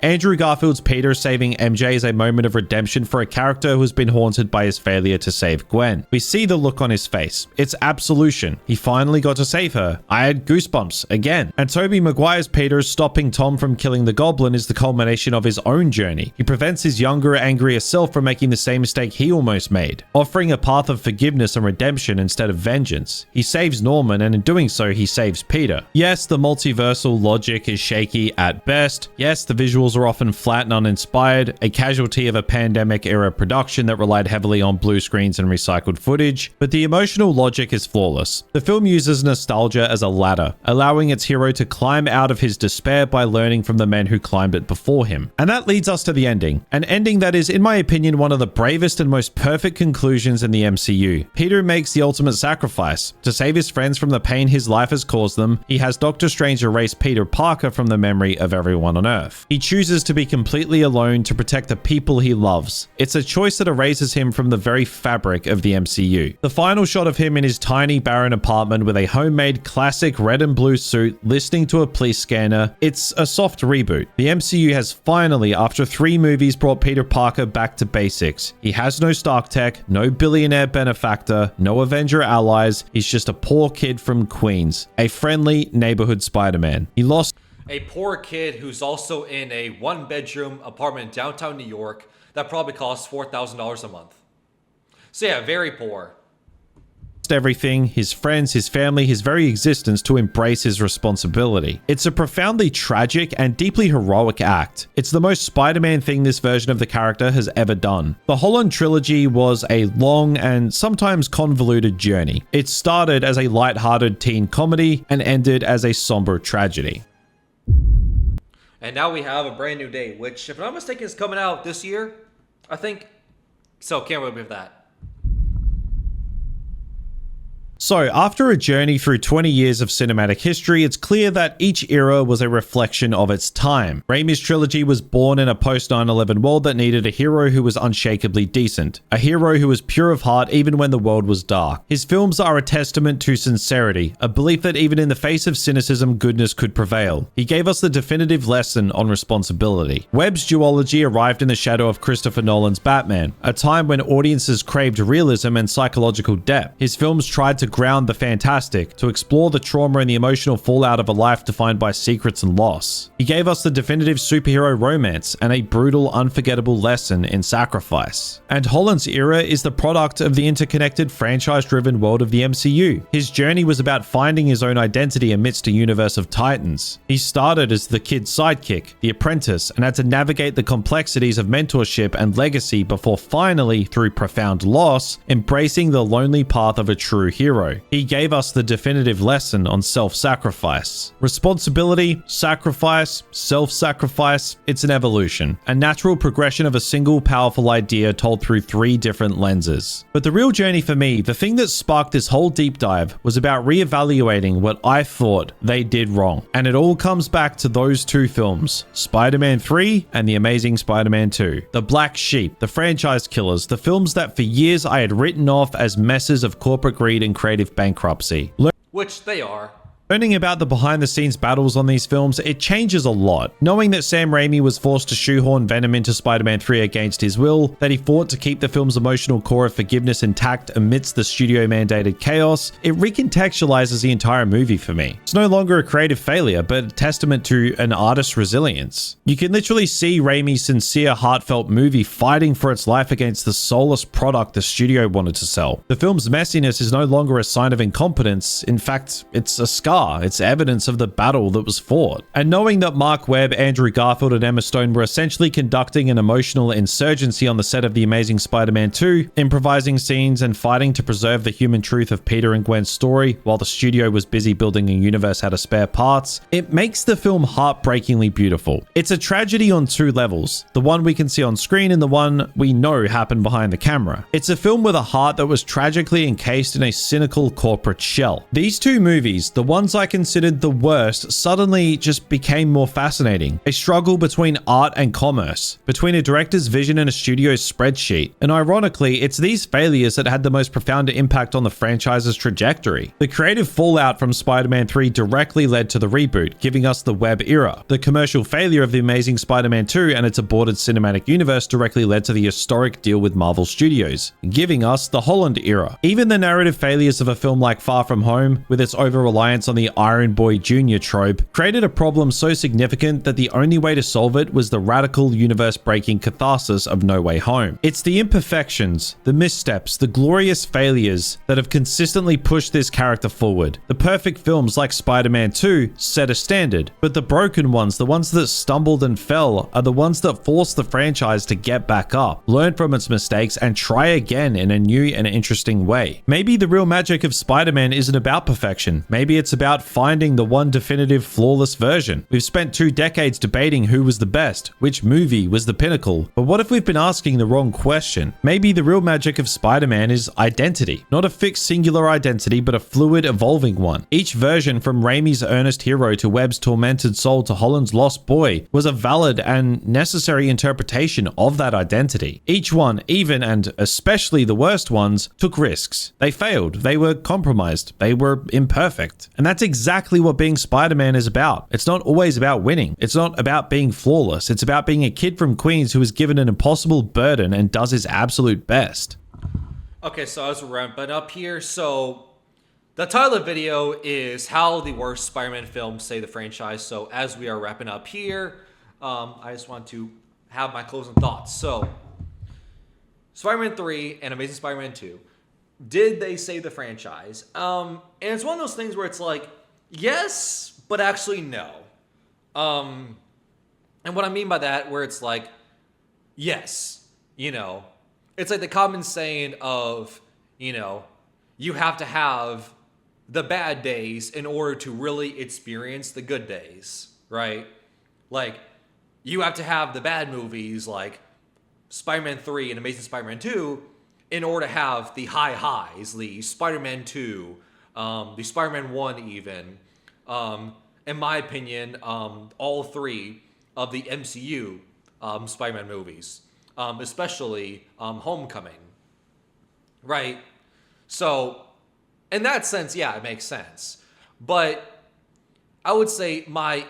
[SPEAKER 2] Andrew Garfield's Peter saving MJ is a moment of redemption for a character who has been haunted by his failure to save Gwen. We see the look on his face. It's absolution. He finally got to save her. I had goosebumps again. And Tobey Maguire's Peter stopping Tom from killing the Goblin is the culmination of his own journey. He prevents his younger, angrier self from making the same mistake he almost made, offering a path of forgiveness and redemption instead of vengeance. He saves Norman, and in doing so, he saves Peter. Yes, the multiversal logic is shaky at best. Yes, the visuals are often flat and uninspired, a casualty of a pandemic-era production that relied heavily on blue screens and recycled footage, but the emotional logic is flawless. The film uses nostalgia as a ladder, allowing its hero to climb out of his despair by learning from the men who climbed it before him. And that leads us to the ending. An ending that is, in my opinion, one of the bravest and most perfect conclusions in the MCU. Peter makes the ultimate sacrifice. To save his friends from the pain his life has caused them, he has Doctor Strange erase Peter Parker from the memory of everyone on Earth. He chooses to be completely alone to protect the people he loves. It's a choice that erases him from the very fabric of the MCU. The final shot of him in his tiny, barren apartment with a homemade classic red and blue suit, listening to a police scanner, it's a soft reboot. The MCU has finally, after 3 movies, brought Peter Parker back to basics. He has no Stark Tech, no billionaire benefactor, no Avenger allies. He's just a poor kid from Queens, a friendly neighborhood Spider-Man. He lost
[SPEAKER 1] A poor kid who's also in a 1-bedroom apartment in downtown New York that probably costs $4,000 a month. So yeah, very poor.
[SPEAKER 2] Everything, his friends, his family, his very existence to embrace his responsibility. It's a profoundly tragic and deeply heroic act. It's the most Spider-Man thing this version of the character has ever done. The Holland trilogy was a long and sometimes convoluted journey. It started as a light-hearted teen comedy and ended as a somber tragedy.
[SPEAKER 1] And now we have a brand new day, which, if I'm not mistaken, is coming out this year, I think. So can't wait for that.
[SPEAKER 2] So, after a journey through 20 years of cinematic history, it's clear that each era was a reflection of its time. Raimi's trilogy was born in a post-9/11 world that needed a hero who was unshakably decent, a hero who was pure of heart even when the world was dark. His films are a testament to sincerity, a belief that even in the face of cynicism, goodness could prevail. He gave us the definitive lesson on responsibility. Webb's duology arrived in the shadow of Christopher Nolan's Batman, a time when audiences craved realism and psychological depth. His films tried to ground the fantastic, to explore the trauma and the emotional fallout of a life defined by secrets and loss. He gave us the definitive superhero romance and a brutal, unforgettable lesson in sacrifice. And Holland's era is the product of the interconnected, franchise-driven world of the MCU. His journey was about finding his own identity amidst a universe of titans. He started as the kid's sidekick, the apprentice, and had to navigate the complexities of mentorship and legacy before finally, through profound loss, embracing the lonely path of a true hero. He gave us the definitive lesson on self-sacrifice. Responsibility, sacrifice, self-sacrifice, it's an evolution, a natural progression of a single powerful idea told through 3 different lenses. But the real journey for me, the thing that sparked this whole deep dive, was about reevaluating what I thought they did wrong. And it all comes back to those 2 films, Spider-Man 3 and The Amazing Spider-Man 2. The black sheep, the franchise killers, the films that for years I had written off as messes of corporate greed and creative bankruptcy.
[SPEAKER 1] Which they are.
[SPEAKER 2] Learning about the behind-the-scenes battles on these films, it changes a lot. Knowing that Sam Raimi was forced to shoehorn Venom into Spider-Man 3 against his will, that he fought to keep the film's emotional core of forgiveness intact amidst the studio-mandated chaos, it recontextualizes the entire movie for me. It's no longer a creative failure, but a testament to an artist's resilience. You can literally see Raimi's sincere, heartfelt movie fighting for its life against the soulless product the studio wanted to sell. The film's messiness is no longer a sign of incompetence. In fact, it's a scar. It's evidence of the battle that was fought. And knowing that Mark Webb, Andrew Garfield, and Emma Stone were essentially conducting an emotional insurgency on the set of The Amazing Spider-Man 2, improvising scenes and fighting to preserve the human truth of Peter and Gwen's story while the studio was busy building a universe out of spare parts, it makes the film heartbreakingly beautiful. It's a tragedy on 2 levels, the one we can see on screen and the one we know happened behind the camera. It's a film with a heart that was tragically encased in a cynical corporate shell. These 2 movies, the ones I considered the worst, suddenly just became more fascinating. A struggle between art and commerce, between a director's vision and a studio's spreadsheet. And ironically, it's these failures that had the most profound impact on the franchise's trajectory. The creative fallout from Spider-Man 3 directly led to the reboot, giving us the Webb era. The commercial failure of The Amazing Spider-Man 2 and its aborted cinematic universe directly led to the historic deal with Marvel Studios, giving us the Holland era. Even the narrative failures of a film like Far From Home, with its over-reliance on the Iron Boy Jr. trope, created a problem so significant that the only way to solve it was the radical, universe-breaking catharsis of No Way Home. It's the imperfections, the missteps, the glorious failures that have consistently pushed this character forward. The perfect films like Spider-Man 2 set a standard, but the broken ones, the ones that stumbled and fell, are the ones that forced the franchise to get back up, learn from its mistakes, and try again in a new and interesting way. Maybe the real magic of Spider-Man isn't about perfection. Maybe it's about finding the one definitive flawless version. We've spent 2 decades debating who was the best, which movie was the pinnacle, but what if we've been asking the wrong question? Maybe the real magic of Spider-Man is identity. Not a fixed singular identity, but a fluid, evolving one. Each version, from Raimi's earnest hero to Webb's tormented soul to Holland's lost boy, was a valid and necessary interpretation of that identity. Each one, even and especially the worst ones, took risks. They failed. They were compromised. They were imperfect. And that's exactly what being Spider-Man is about. It's not always about winning. It's not about being flawless. It's about being a kid from Queens who is given an impossible burden and does his absolute best.
[SPEAKER 1] Okay, so as we're ramping up here, so the title of the video is How the Worst Spider-Man Films Save the Franchise. So as we are wrapping up here, I just want to have my closing thoughts. So Spider-Man 3 and Amazing Spider-Man 2, did they save the franchise? And it's one of those things where it's like, yes, but actually no. And what I mean by that, where it's like, yes, it's like the common saying of, you have to have the bad days in order to really experience the good days, right? Like, you have to have the bad movies like Spider-Man 3 and Amazing Spider-Man 2 in order to have the high highs, the Spider-Man 2 the Spider-Man 1 even. In my opinion, all three of the MCU Spider-Man movies, especially Homecoming, right? So, in that sense, yeah, it makes sense. But I would say my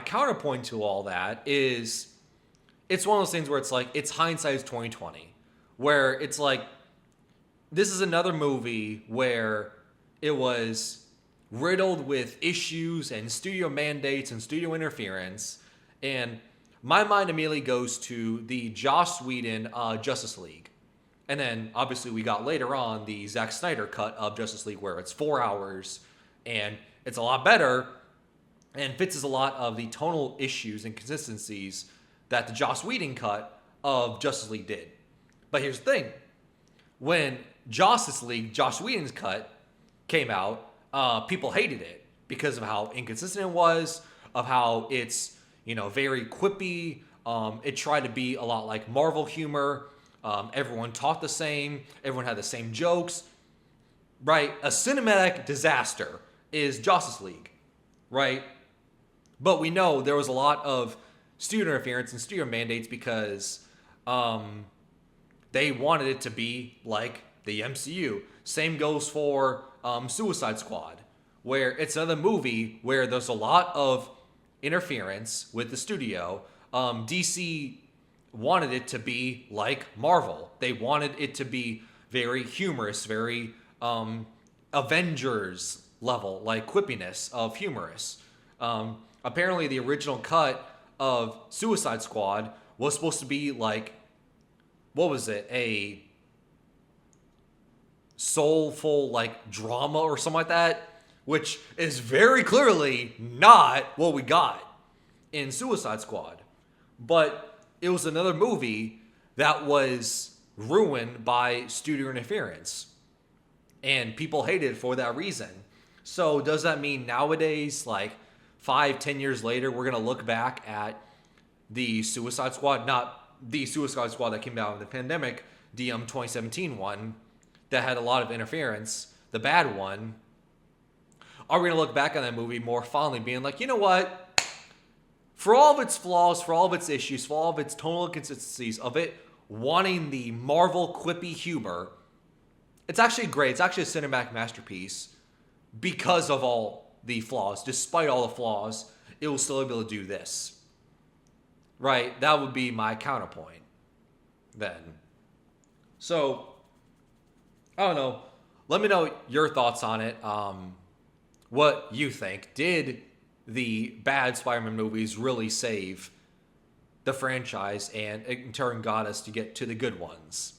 [SPEAKER 1] counterpoint to all that is it's one of those things where it's like it's hindsight's 2020, where it's like this is another movie where it was riddled with issues and studio mandates and studio interference, and my mind immediately goes to the Joss Whedon Justice League. And then obviously we got later on the Zack Snyder cut of Justice League where it's 4 hours and it's a lot better and fixes a lot of the tonal issues and consistencies that the Joss Whedon cut of Justice League did. But here's the thing. When Justice League, Joss Whedon's cut, came out, people hated it because of how inconsistent it was, of how it's, very quippy. It tried to be a lot like Marvel humor. Everyone talked the same. Everyone had the same jokes. Right? A cinematic disaster is Justice League. Right? But we know there was a lot of studio interference and studio mandates because they wanted it to be like the MCU. Same goes for Suicide Squad, where it's another movie where there's a lot of interference with the studio. DC wanted it to be like Marvel. They wanted it to be very humorous, very Avengers level, like quippiness of humorous. Apparently, the original cut of Suicide Squad was supposed to be like, what was it? A soulful like drama or something like that, which is very clearly not what we got in Suicide Squad. But it was another movie that was ruined by studio interference, and people hated it for that reason. So does that mean nowadays, like 5-10 years later, we're gonna look back at the Suicide Squad, not the Suicide Squad that came out in the pandemic, the 2017 one that had a lot of interference, the bad one? Are we gonna look back on that movie more fondly, being like, you know what? For all of its flaws, for all of its issues, for all of its tonal inconsistencies of it wanting the Marvel quippy humor, it's actually great. It's actually a cinematic masterpiece because of all the flaws. Despite all the flaws, it will still be able to do this. Right? That would be my counterpoint then. So, I don't know. Let me know your thoughts on it. What you think. Did the bad Spider-Man movies really save the franchise and in turn got us to get to the good ones?